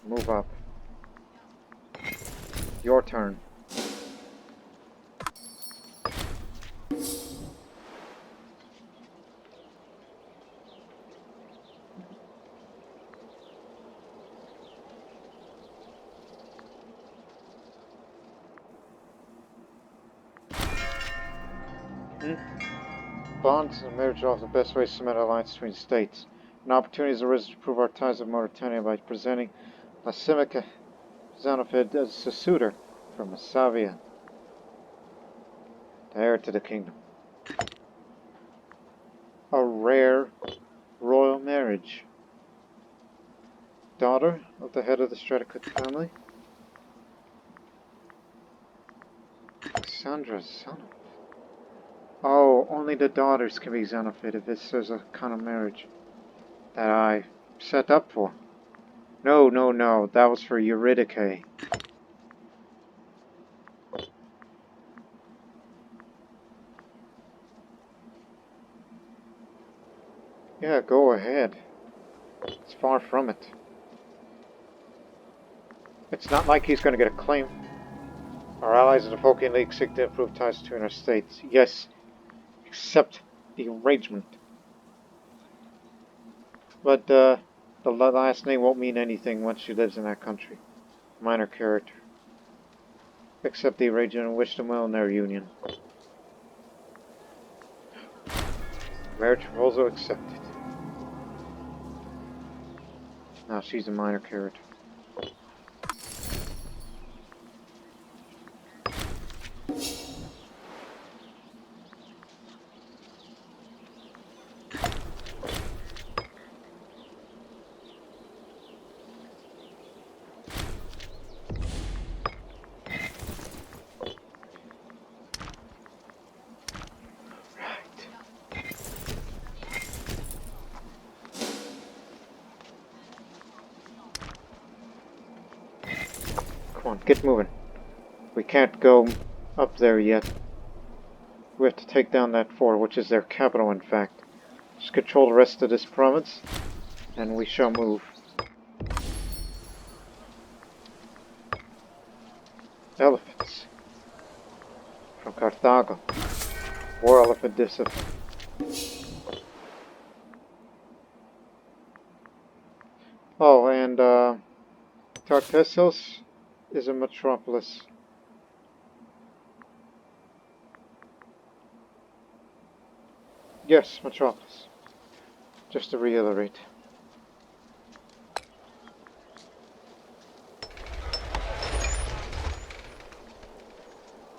Move up. Your turn. Bonds and marriage are the best way to cement alliance between states. An opportunity has arisen to prove our ties with Mauritania by presenting Gallaecia Xenophon as a suitor from Massalia, the heir to the kingdom. A rare royal marriage. Daughter of the head of the Straticut family. Alexandra Xenophon. Oh, only the daughters can be Xenophon if this is a kind of marriage that I set up for. No, that was for Eurydice. Yeah, go ahead. It's far from it. It's not like he's going to get a claim. Our allies in the Phocaean League seek to improve ties between our states. Yes, except the arrangement. But the last name won't mean anything once she lives in that country. Minor character. Accept the arrangement and wish them well in their union. Marriage proposal accepted. Now she's a minor character. on, get moving. We can't go up there yet. We have to take down that fort, which is their capital, in fact. Just control the rest of this province, and we shall move. Elephants. From Carthago. War elephant discipline. Oh, and Tartessos is a metropolis. Yes, metropolis. Just to reiterate.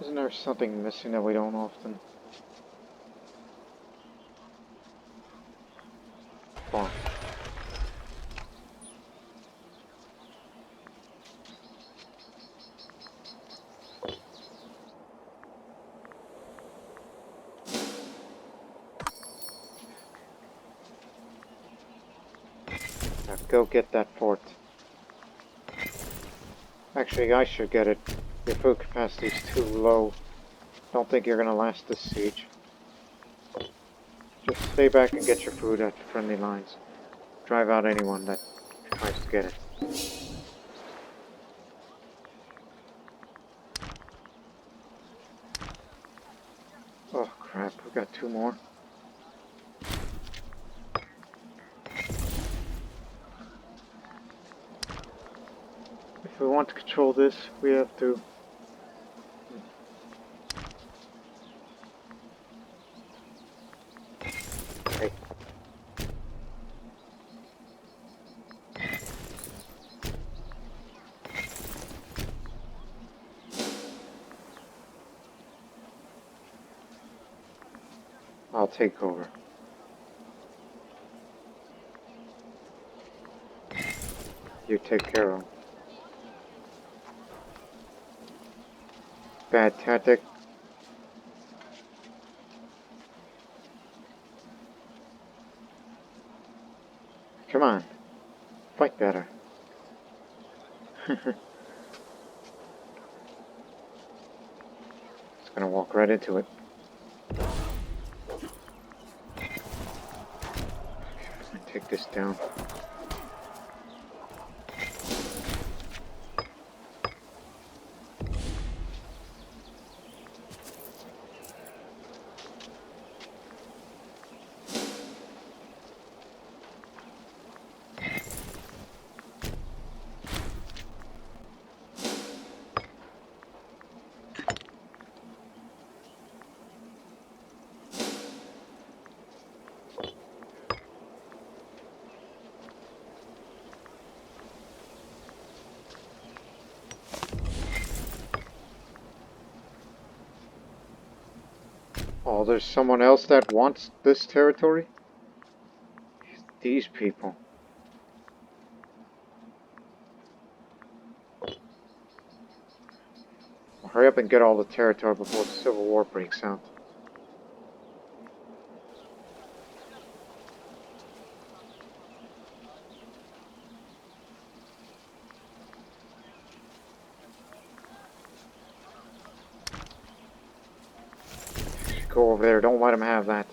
Isn't there something missing that we don't often? Come on. Now go get that fort. Actually, I should get it. Your food capacity is too low. Don't think you're gonna last this siege. Just stay back and get your food at friendly lines. Drive out anyone that tries to get it. Oh crap, we got 2 more. If we want to control this, we have to... Hey. I'll take over. You take care of him. Bad tactic. Come on. Fight better. It's gonna walk right into it. Take this down. Oh, there's someone else that wants this territory? These people. Well, hurry up and get all the territory before the Civil War breaks out. Go over there, don't let him have that.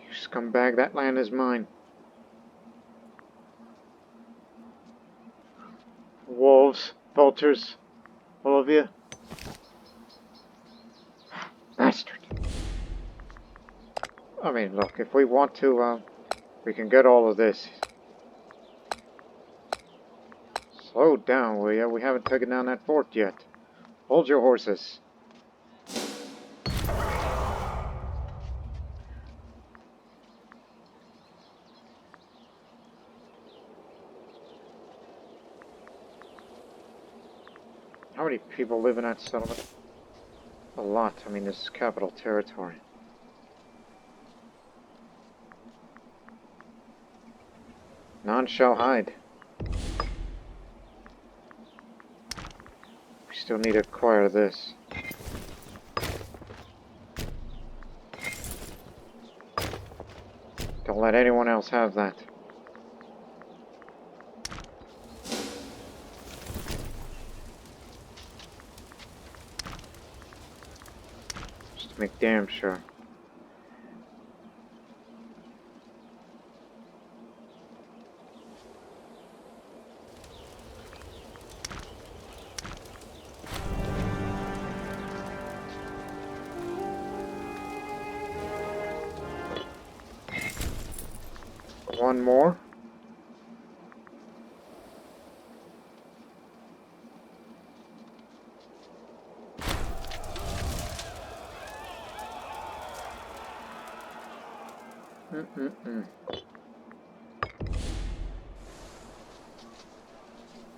You scumbag, that land is mine. Wolves, vultures, all of you. Bastard. I mean, look, if we want to, we can get all of this. Slow down, will ya? We haven't taken down that fort yet. Hold your horses. How many people live in that settlement? A lot. I mean, this is capital territory. None shall hide. We still need to acquire this. Don't Don't let anyone else have that. Just to make damn sure. One more.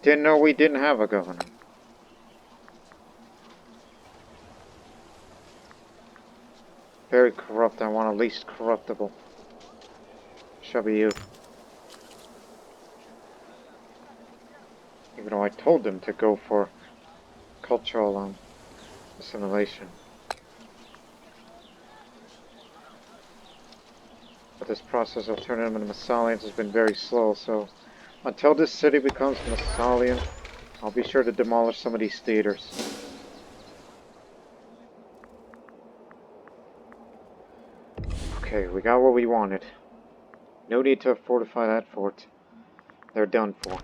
Didn't know we didn't have a governor. Very corrupt. I want a least corruptible. Shall be you. Even though I told them to go for cultural assimilation. But this process of turning them into Massalians has been very slow, so until this city becomes Massalian, I'll be sure to demolish some of these theaters. Okay, we got what we wanted. No need to fortify that fort. They're done for.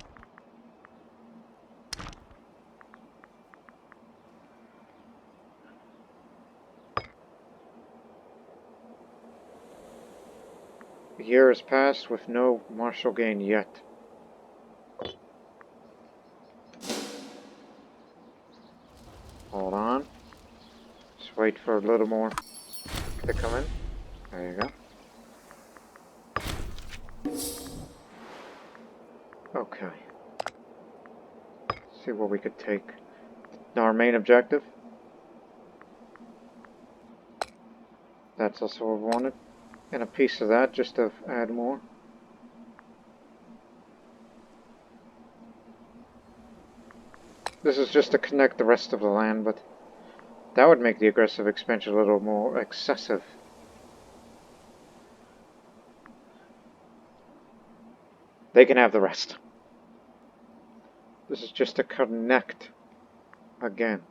A year has passed with no martial gain yet. Hold on. Just wait for a little more to come in. There you go. Okay. See what we could take. Our main objective. That's also what we wanted. And a piece of that just to add more. This is just to connect the rest of the land, but that would make the aggressive expansion a little more excessive. They can have the rest. This is just to connect again.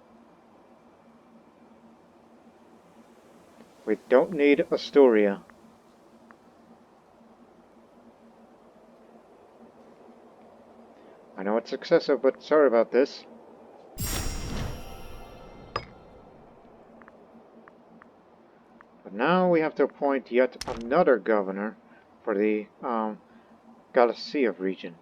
We don't need Asturia. I know it's excessive, but sorry about this. But now we have to appoint yet another governor for the Gallaecia region.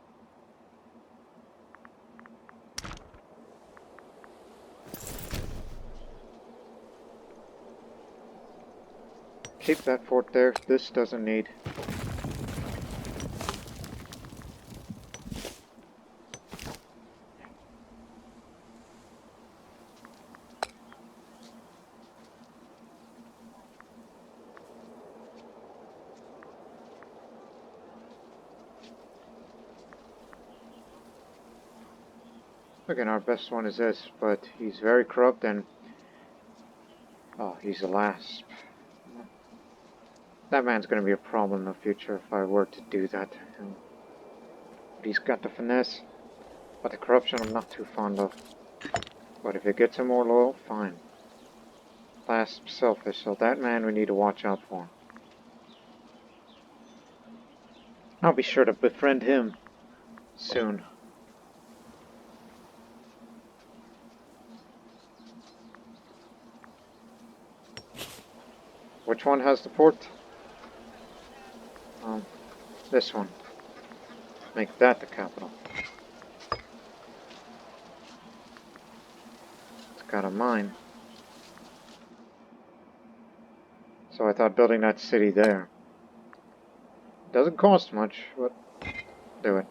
Keep that fort there. This doesn't need. Again, our best one is this, but he's very corrupt and... oh, he's the last. That man's going to be a problem in the future if I were to do that. But he's got the finesse, but the corruption I'm not too fond of. But if it gets him more loyal, fine. Last, selfish, so that man we need to watch out for. I'll be sure to befriend him soon. Which one has the port? This one. Make that the capital. It's got a mine. So I thought building that city there. Doesn't cost much, but do it.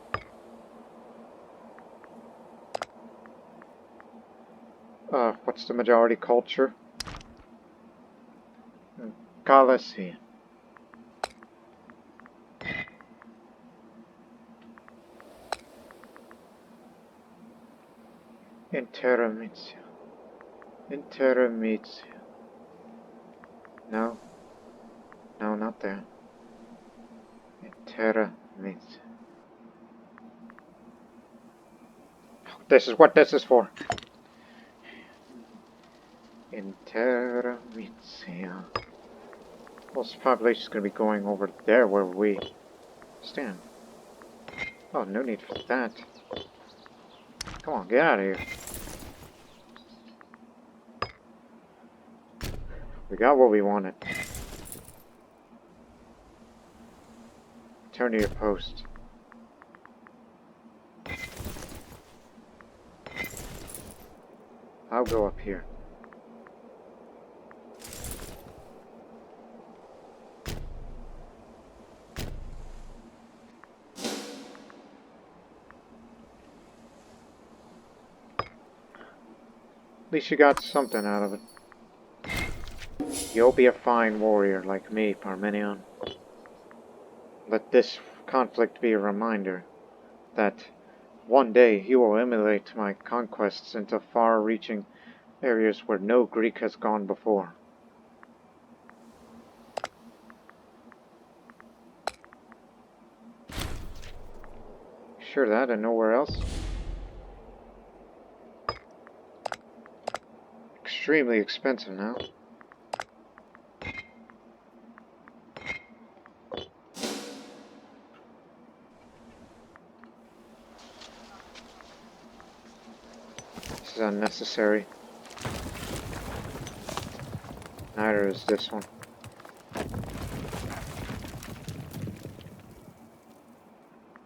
What's the majority culture? Gallaecia. Intermezia. No. No, not there. Terra means. This is what this is for. In Terra Mizia. Most of the population is going to be going over there where we stand. Oh, no need for that. Come on, get out of here. We got what we wanted. Turn to your post. I'll go up here. At least you got something out of it. You'll be a fine warrior like me, Parmenion. Let this conflict be a reminder that one day you will emulate my conquests into far-reaching areas where no Greek has gone before. Sure that and nowhere else? Extremely expensive now. This is unnecessary. Neither is this one.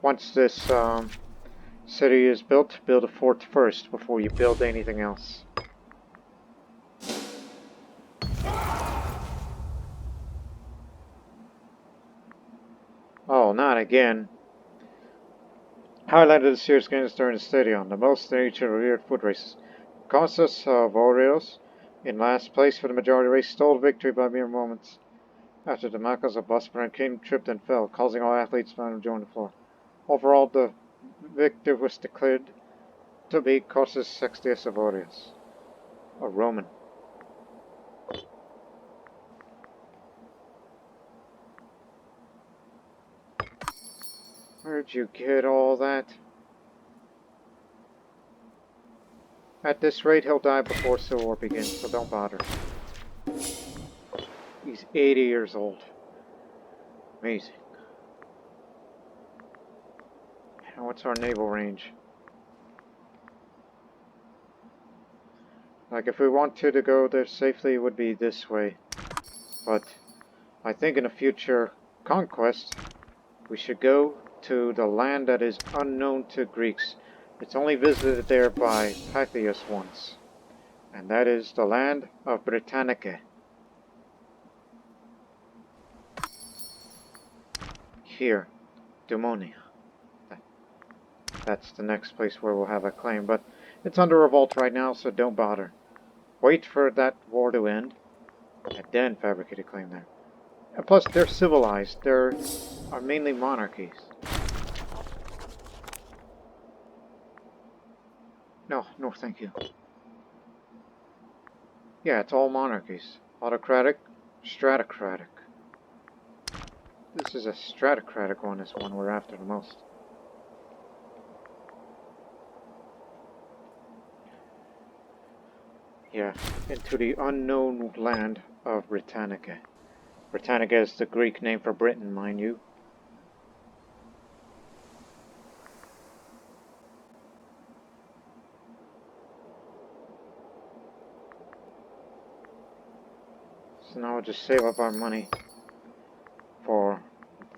Once this city is built, build a fort first before you build anything else. Oh, not again. Highlighted the series games during the stadium, the most in each revered foot races. Costas Voreos, in last place for the majority race, stole victory by mere moments. After the Macos, a bus brand came, tripped, and fell, causing all athletes to join the floor. Overall, the victor was declared to be Costas Sextius Voreos, a Roman. Where'd you get all that? At this rate, he'll die before Civil War begins, so don't bother. He's 80 years old. Amazing. And what's our naval range? Like, if we wanted to go there safely, it would be this way. But I think in a future conquest, we should go to the land that is unknown to Greeks. It's only visited there by Pythias once. And that is the land of Britannica. Here, Dumonia. That's the next place where we'll have a claim, but it's under revolt right now, so don't bother. Wait for that war to end, and then fabricate a claim there. And plus, they're civilized. They are mainly monarchies. No, thank you. Yeah, it's all monarchies. Autocratic, stratocratic. This is a stratocratic one, is one we're after the most. Yeah, into the unknown land of Britannica. Britannica is the Greek name for Britain, mind you. So now we'll just save up our money for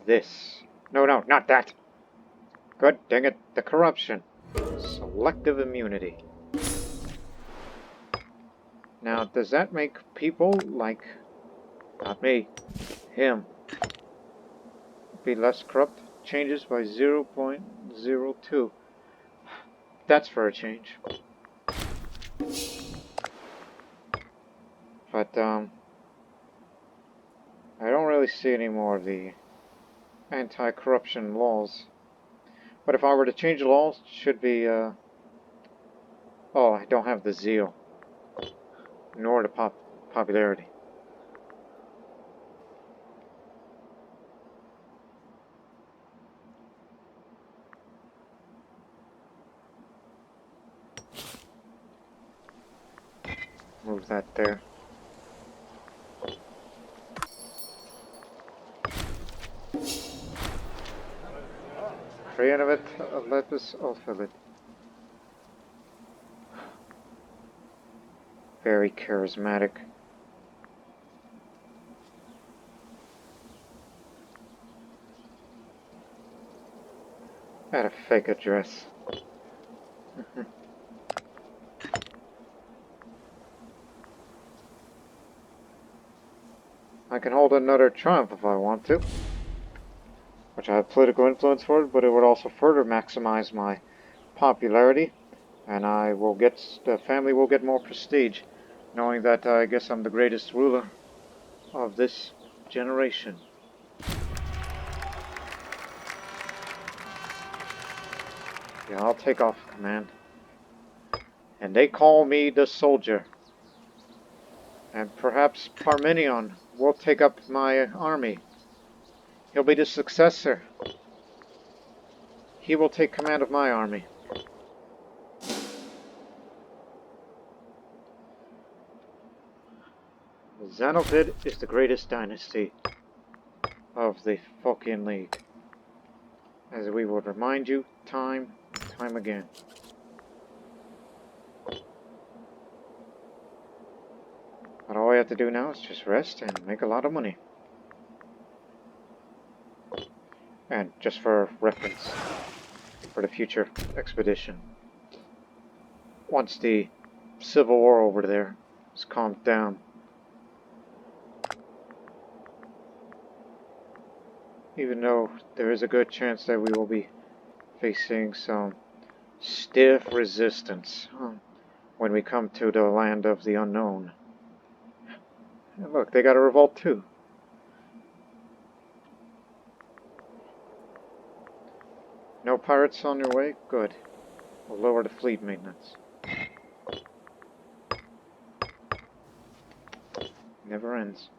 this. No, not that! God dang it, the corruption. Selective immunity. Now, does that make people like, not me, him, be less corrupt? Changes by 0.02. That's for a change. But, I don't really see any more of the anti-corruption laws. But if I were to change the laws, it should be, oh, I don't have the zeal. Nor the popularity. that there. Creative Lepus Ophilit. Very charismatic. At a fake address. I can hold another triumph if I want to, which I have political influence for, but it would also further maximize my popularity, and the family will get more prestige, knowing that I guess I'm the greatest ruler of this generation. Yeah, I'll take off command. And they call me the soldier. And perhaps Parmenion will take up my army. He'll be the successor. He will take command of my army. Xenophon is the greatest dynasty of the Phocaean League, as we will remind you time and time again. But all we have to do now is just rest and make a lot of money. And just for reference, for the future expedition, once the civil war over there is calmed down, even though there is a good chance that we will be facing some stiff resistance when we come to the land of the unknown. And look, they got a revolt too. No pirates on your way? Good. We'll lower the fleet maintenance. Never ends.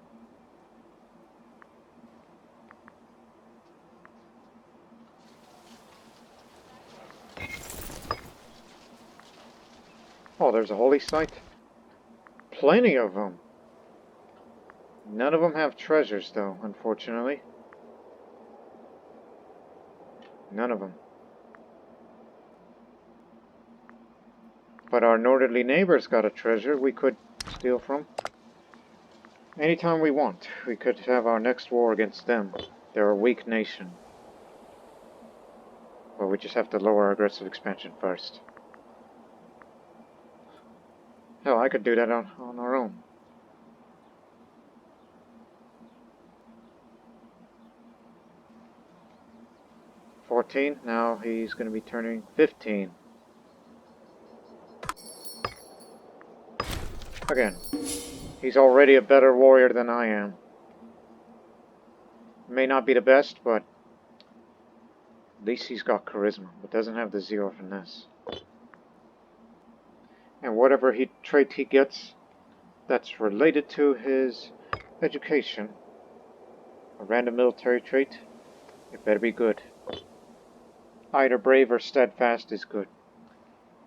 Oh, there's a holy site? Plenty of them. None of them have treasures, though, unfortunately. None of them. But our northerly neighbors got a treasure we could steal from. Anytime we want, we could have our next war against them. They're a weak nation. But we just have to lower our aggressive expansion first. Hell, I could do that on our own. Now he's going to be turning 15. Again, he's already a better warrior than I am. May not be the best, but at least he's got charisma, but doesn't have the zero finesse. And whatever trait he gets that's related to his education, a random military trait, it better be good. Either brave or steadfast is good.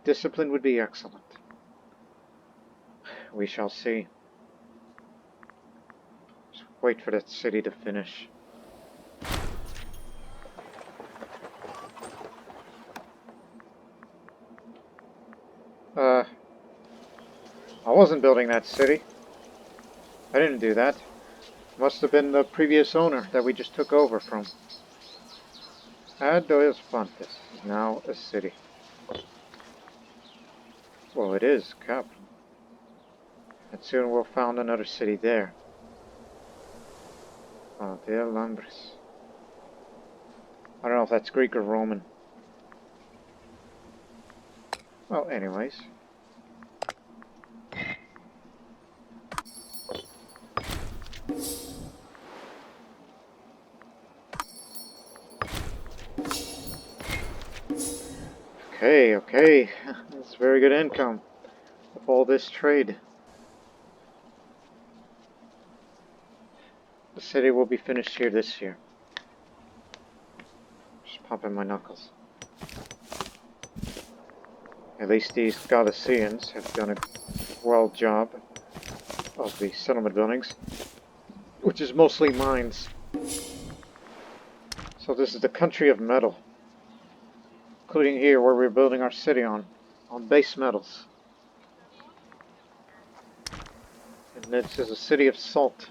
Discipline would be excellent. We shall see. Just wait for that city to finish. I wasn't building that city. I didn't do that. Must have been the previous owner that we just took over from. Adois Fontes is now a city. Well, it is capital. And soon we'll found another city there. De Alhambras. I don't know if that's Greek or Roman. Well, anyways. Okay. That's very good income of all this trade. The city will be finished here this year. Just popping my knuckles. At least these Gallaecians have done a well job of the settlement buildings, which is mostly mines. So this is the country of metal, including here where we're building our city on base metals. And this is a city of salt.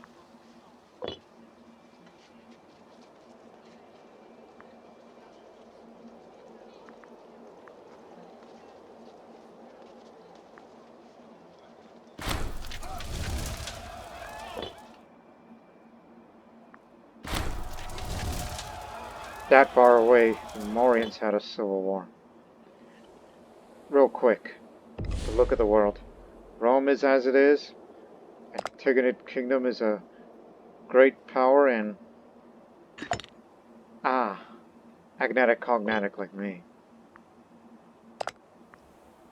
That far away, the Mauryaans had a civil war. Real quick, look at the world. Rome is as it is. Antigonid Kingdom is a great power, and agnatic cognatic like me.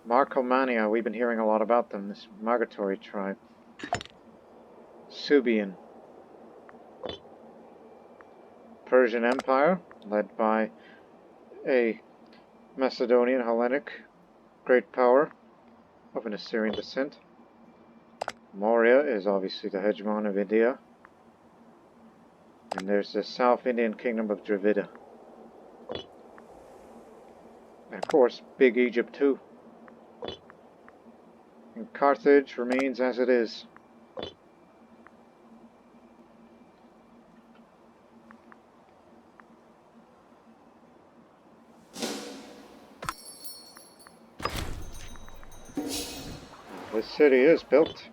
Marcomania, we've been hearing a lot about them, this migratory tribe. Subian. Persian Empire, led by a Macedonian Hellenic great power of an Assyrian descent. Maurya is obviously the hegemon of India. And there's the South Indian Kingdom of Dravida. And of course, Big Egypt too. And Carthage remains as it is. This city is built,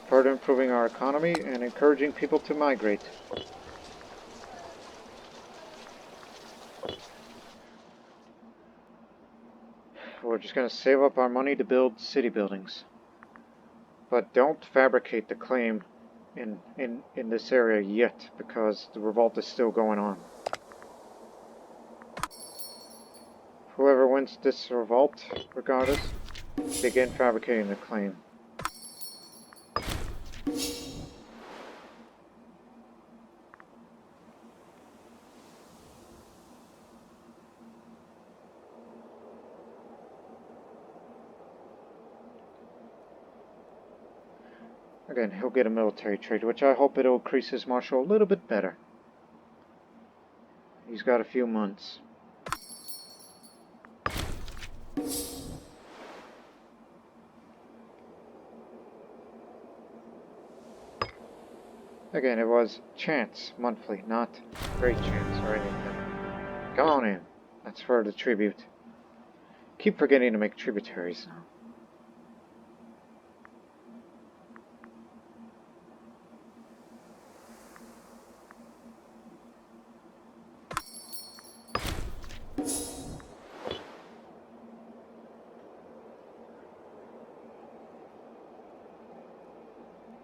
further improving our economy and encouraging people to migrate. We're just going to save up our money to build city buildings. But don't fabricate the claim in this area yet, because the revolt is still going on. Whoever wins this revolt, regardless, begin fabricating the claim. Again, he'll get a military trade, which I hope it'll increase his martial a little bit better. He's got a few months. Again, it was chance monthly, not great chance or anything. Come on in. That's for the tribute. Keep forgetting to make tributaries now.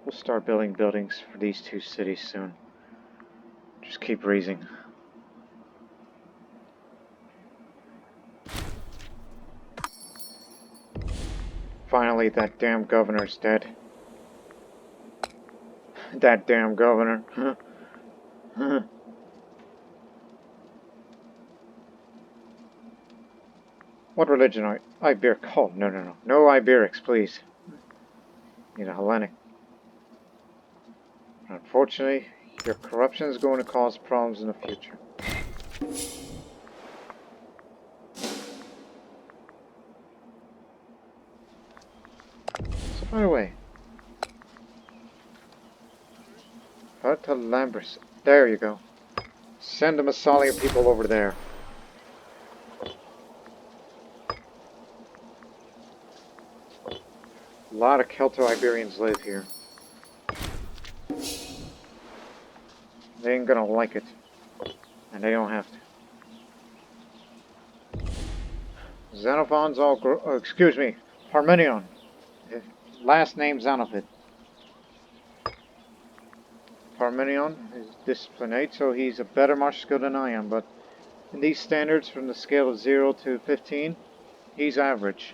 We'll start building buildings for these two cities soon. Just keep raising. Finally, that damn governor's dead. That damn governor. What religion are you? Iberic. Oh, no. No Iberics, please. Need a Hellenic. Unfortunately, your corruption is going to cause problems in the future. So, by the way, Lambris. There you go. Send the Massalia people over there. A lot of Celto-Iberians live here. They ain't gonna like it. And they don't have to. Xenophon's all excuse me, Parmenion. Last name Xenophon. Parmenion is disciplinate, so he's a better martial skill than I am, but in these standards from the scale of 0 to 15, he's average.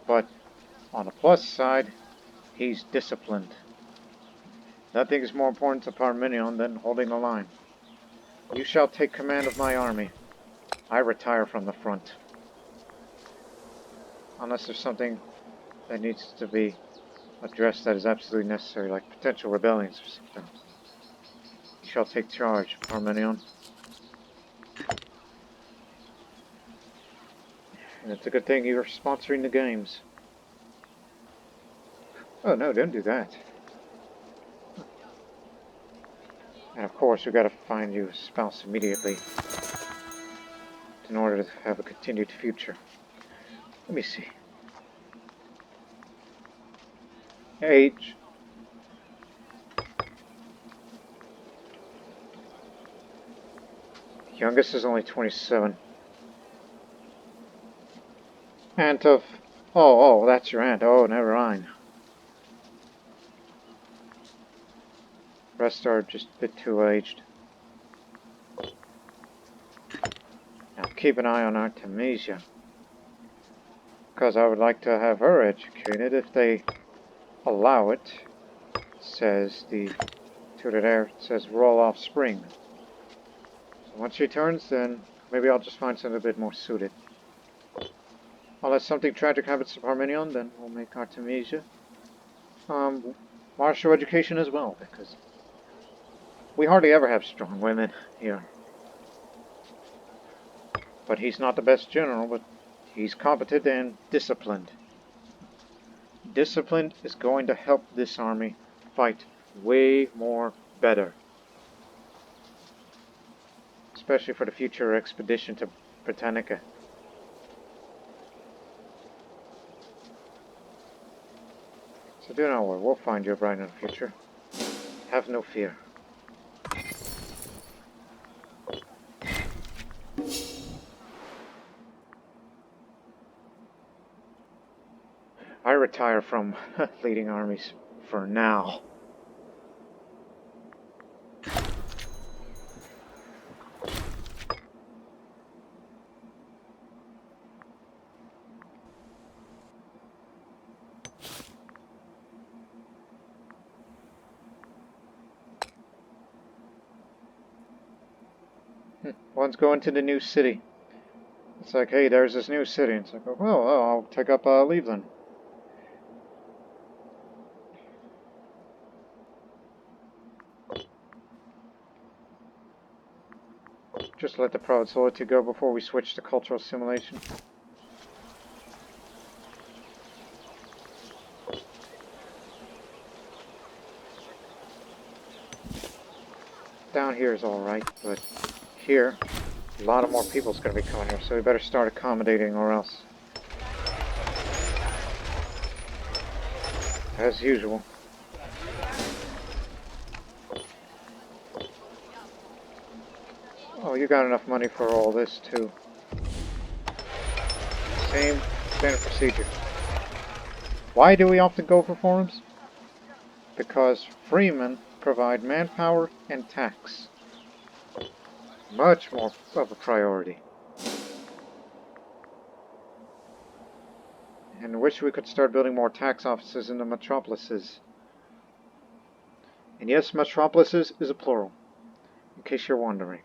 But on the plus side, he's disciplined. Nothing is more important to Parmenion than holding the line. You shall take command of my army. I retire from the front. Unless there's something that needs to be address that is absolutely necessary, like potential rebellions or something. You shall take charge, Parmenion. And it's a good thing you're sponsoring the games. Oh no, don't do that. And of course, we've got to find you a spouse immediately in order to have a continued future. Let me see. Age. Youngest is only 27. Aunt of... Oh, that's your aunt. Oh, never mind. Rest are just a bit too aged. Now keep an eye on Artemisia, because I would like to have her educated if they allow it. Says the tutored heir. Says roll off spring. So once she turns, then maybe I'll just find something a bit more suited. Unless something tragic happens to Parmenion, then we'll make Artemisia martial education as well, because we hardly ever have strong women here. But he's not the best general, but he's competent and disciplined. Discipline is going to help this army fight way more better. Especially for the future expedition to Britannica. So do not worry, we'll find you a bride in the future. Have no fear. I retire from leading armies for now. One's going to the new city. It's like, hey, there's this new city. It's like, well, I'll take up leave then. Just let the proud's loyalty go before we switch to cultural assimilation. Down here is alright, but here, a lot of more people's going to be coming here, so we better start accommodating or else. As usual. Oh, you got enough money for all this, too. Same standard procedure. Why do we often go for forums? Because freemen provide manpower and tax. Much more of a priority. And I wish we could start building more tax offices in the metropolises. And yes, metropolises is a plural, in case you're wondering.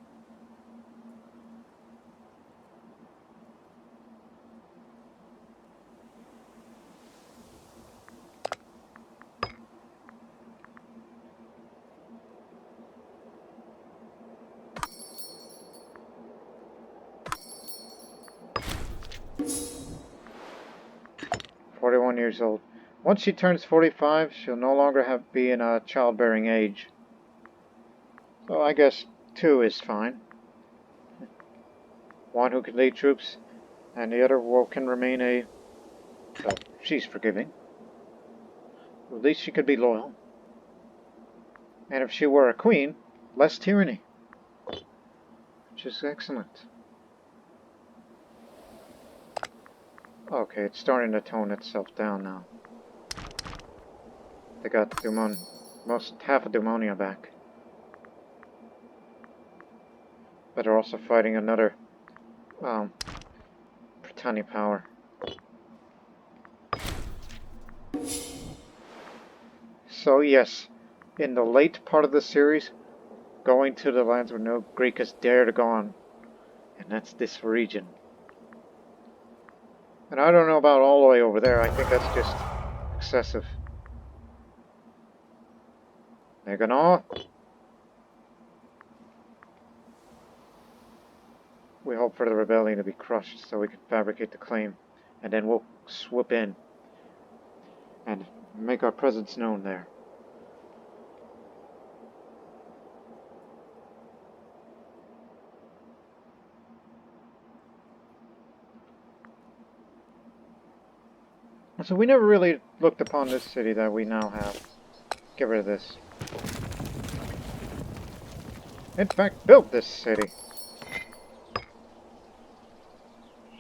Years old. Once she turns 45, she'll no longer be in a childbearing age. So I guess 2 is fine. One who can lead troops, and the other can remain a... Well, she's forgiving. At least she could be loyal. And if she were a queen, less tyranny. Which is excellent. Okay, it's starting to tone itself down now. They got most half of Demonia back. But they're also fighting another Britannia power. So yes, in the late part of the series, going to the lands where no Greek has dared to go on. And that's this region. And I don't know about all the way over there, I think that's just excessive. Megano. We hope for the rebellion to be crushed so we can fabricate the claim, and then we'll swoop in and make our presence known there. So we never really looked upon this city that we now have. Get rid of this. In fact, built this city.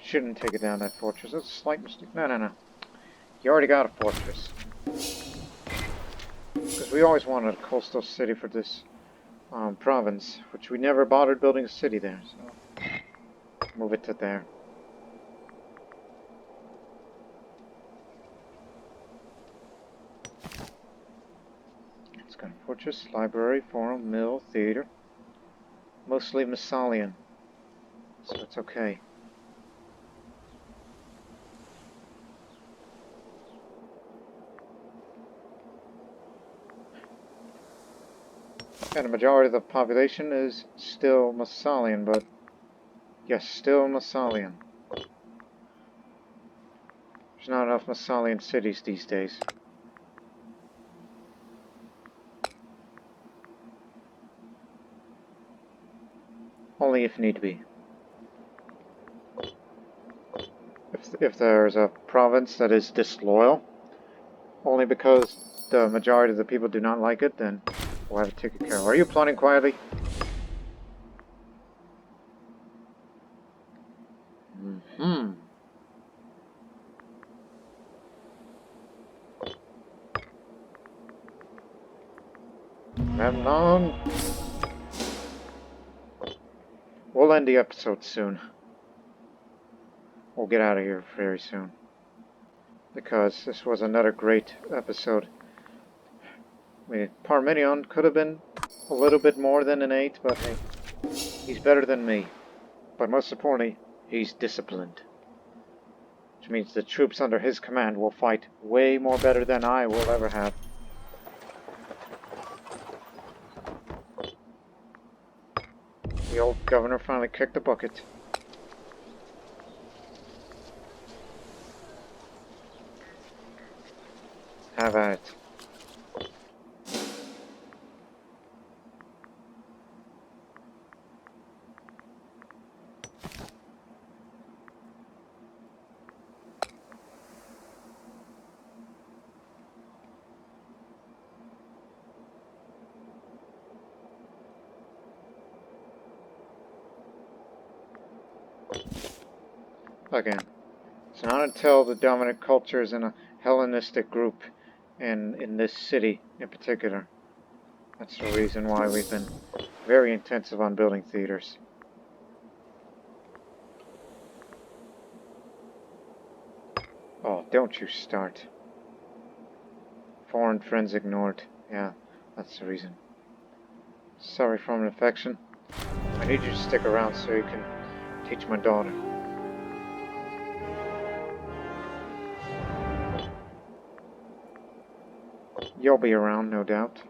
Shouldn't take it down, that fortress. That's a slight mistake. No. You already got a fortress. Because we always wanted a coastal city for this province, which we never bothered building a city there. So move it to there. It's got a fortress, library, forum, mill, theater. Mostly Massalian, so it's okay. And the majority of the population is still Massalian, but yes, still Massalian. There's not enough Massalian cities these days. Only if need be. If there's a province that is disloyal, only because the majority of the people do not like it, then we'll have it taken care of. Are you plotting quietly? Mm-hmm. Haven't long. We'll end the episode soon. We'll get out of here very soon. Because this was another great episode. I mean, Parmenion could have been a little bit more than an 8, but hey, he's better than me. But most importantly, he's disciplined. Which means the troops under his command will fight way more better than I will ever have. The old governor finally kicked the bucket. Have at it. Again, it's not until the dominant culture is in a Hellenistic group, and in this city in particular. That's the reason why we've been very intensive on building theaters. Oh, don't you start. Foreign friends ignored. Yeah, that's the reason. Sorry for an infection. I need you to stick around so you can teach my daughter. You'll be around, no doubt.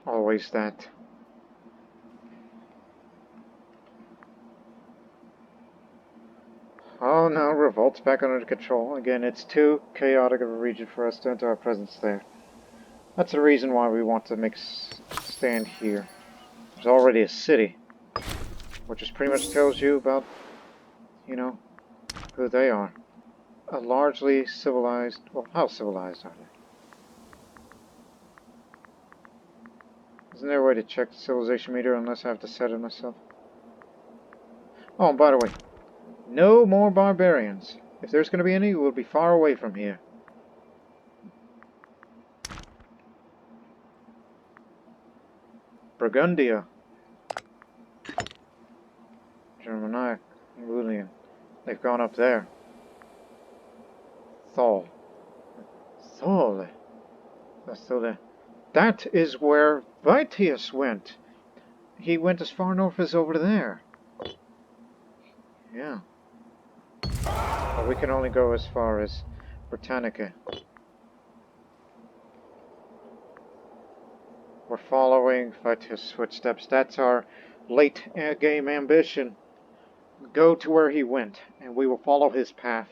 Always that. Oh no, revolt's back under control. Again, it's too chaotic of a region for us to enter our presence there. That's the reason why we want to make stand here. There's already a city, which just pretty much tells you about, you know, who they are. A largely civilized... Well, how civilized are they? Isn't there a way to check the civilization meter unless I have to set it myself? Oh, and by the way, no more barbarians. If there's going to be any, we'll be far away from here. Burgundia. Germanic. Lulian. They've gone up there. Thol. Thol. That's still there. That is where Vitius went. He went as far north as over there. Yeah. But we can only go as far as Britannica. We're following Vitus' footsteps. That's our late game ambition. Go to where he went, and we will follow his path.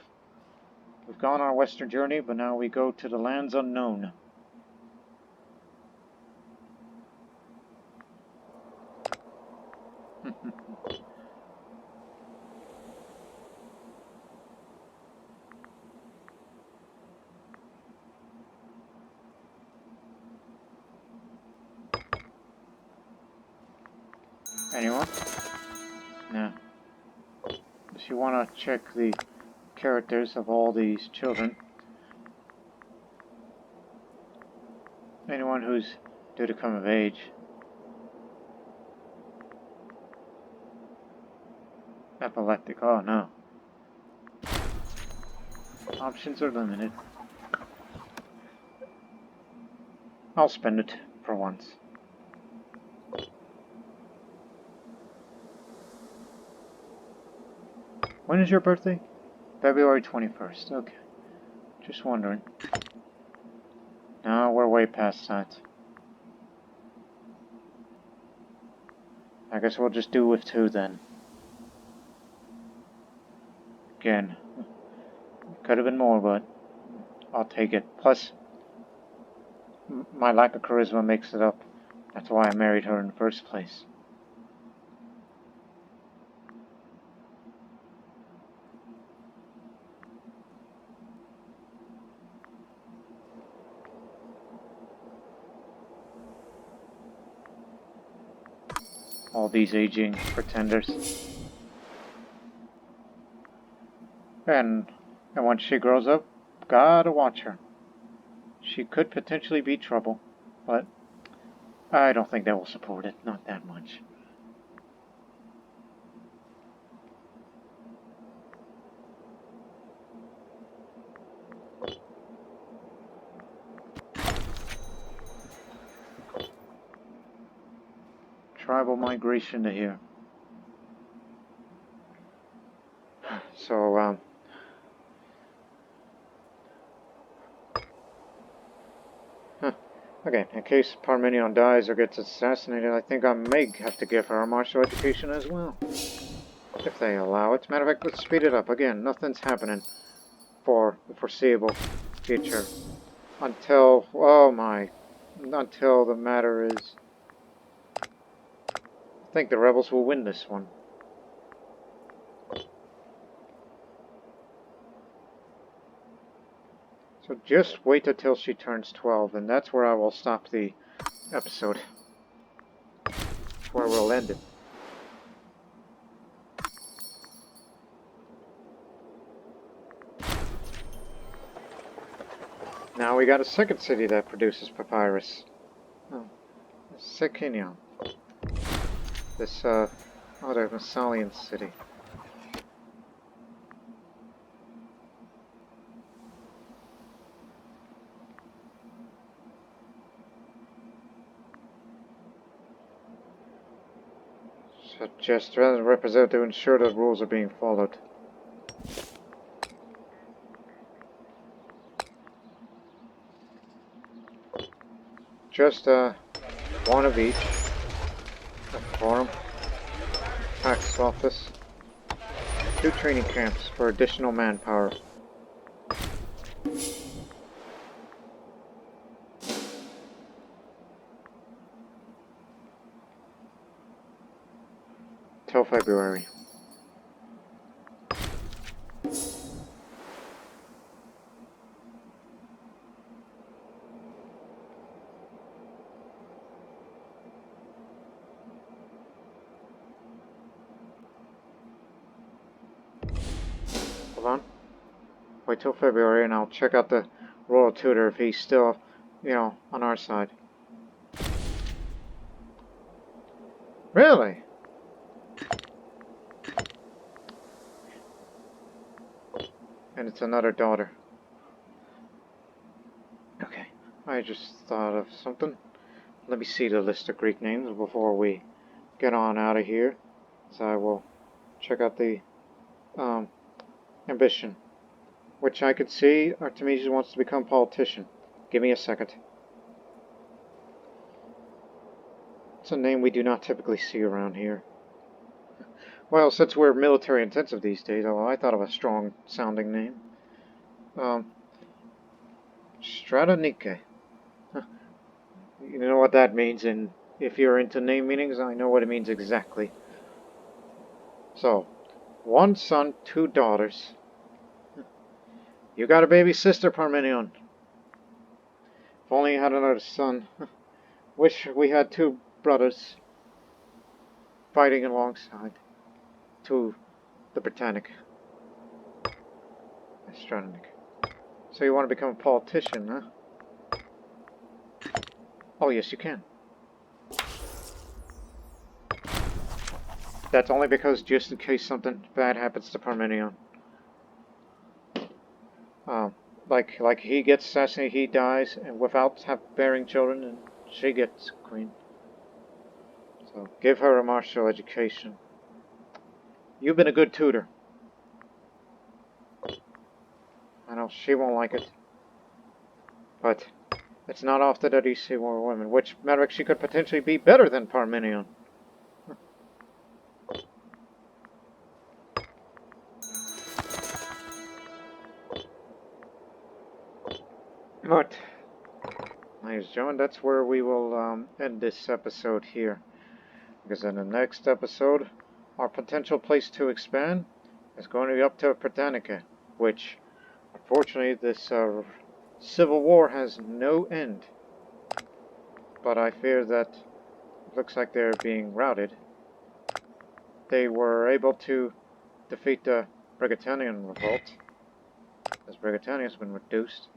We've gone our western journey, but now we go to the lands unknown. Anyone? No. If you want to check the characters of all these children, anyone who's due to come of age. Epileptic, oh no. Options are limited. I'll spend it for once. When is your birthday? February 21st, okay. Just wondering. No, we're way past that. I guess we'll just do with 2 then. Again, could have been more, but I'll take it. Plus, my lack of charisma makes it up. That's why I married her in the first place. All these aging pretenders. And once she grows up, gotta watch her. She could potentially be trouble, but I don't think they will support it. Not that much. Tribal migration to here. So, okay, in case Parmenion dies or gets assassinated, I think I may have to give her a martial education as well. If they allow it. Matter of fact, let's speed it up. Again, nothing's happening for the foreseeable future. Until, until the matter is... I think the rebels will win this one. So just wait until she turns 12, and that's where I will stop the episode. Where we'll end it. Now we got a second city that produces papyrus. Oh, Phocaean. This, other Massalian city. Suggest rather represent to ensure that rules are being followed. Just, one of each. A forum. Tax office. 2 training camps for additional manpower. Till February. Hold on. Wait till February and I'll check out the Royal Tutor if he's still, on our side. Really? And it's another daughter. Okay, I just thought of something. Let me see the list of Greek names before we get on out of here. So I will check out the ambition. which I could see Artemisia wants to become politician. Give me a second. It's a name we do not typically see around here. Well, since we're military intensive these days, I thought of a strong sounding name. Stratonike. Huh. You know what that means, and if you're into name meanings, I know what it means exactly. So, 1 son, 2 daughters. You got a baby sister, Parmenion. If only you had another son. Wish we had 2 brothers fighting alongside to the Britannic. Astronomic. So you want to become a politician, huh? Oh, yes, you can. That's only because just in case something bad happens to Parmenion. Like he gets assassinated, he dies, and without bearing children, and she gets queen. So give her a martial education. You've been a good tutor. I know she won't like it, but it's not often that you see more women. Which, matter of fact, she could potentially be better than Parmenion. But, ladies and gentlemen, that's where we will end this episode here. Because in the next episode, our potential place to expand is going to be up to Britannica, which, unfortunately, this civil war has no end. But I fear that it looks like they're being routed. They were able to defeat the Britannian revolt, as Britannia has been reduced.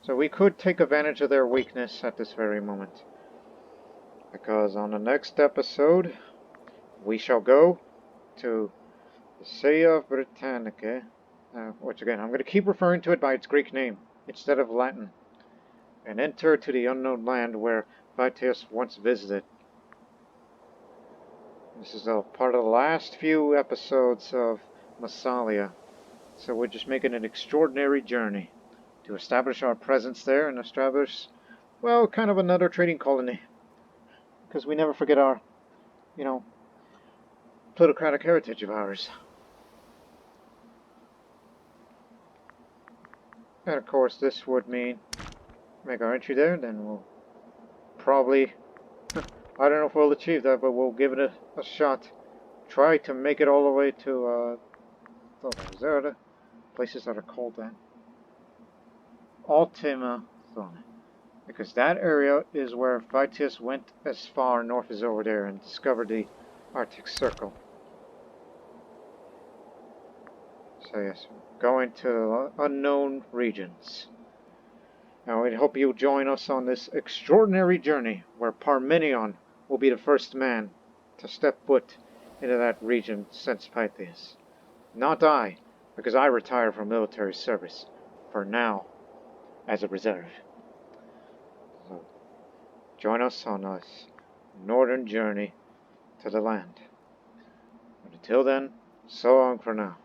So we could take advantage of their weakness at this very moment. Because on the next episode, we shall go to the Sea of Britannica, which again, I'm going to keep referring to it by its Greek name, instead of Latin, and enter to the unknown land where Vitius once visited. This is a part of the last few episodes of Massalia, so we're just making an extraordinary journey to establish our presence there and establish, well, kind of another trading colony. Because we never forget our, plutocratic heritage of ours. And of course, this would mean make our entry there, then we'll probably, I don't know if we'll achieve that, but we'll give it a shot. Try to make it all the way to, is there other places that are called that? Ultima Thule. Because that area is where Vitius went as far north as over there and discovered the Arctic Circle. So yes, going to unknown regions. Now we hope you'll join us on this extraordinary journey where Parmenion will be the first man to step foot into that region since Pythias. Not I, because I retire from military service, for now, as a reserve. So, join us on this northern journey to the land. But until then, so long for now.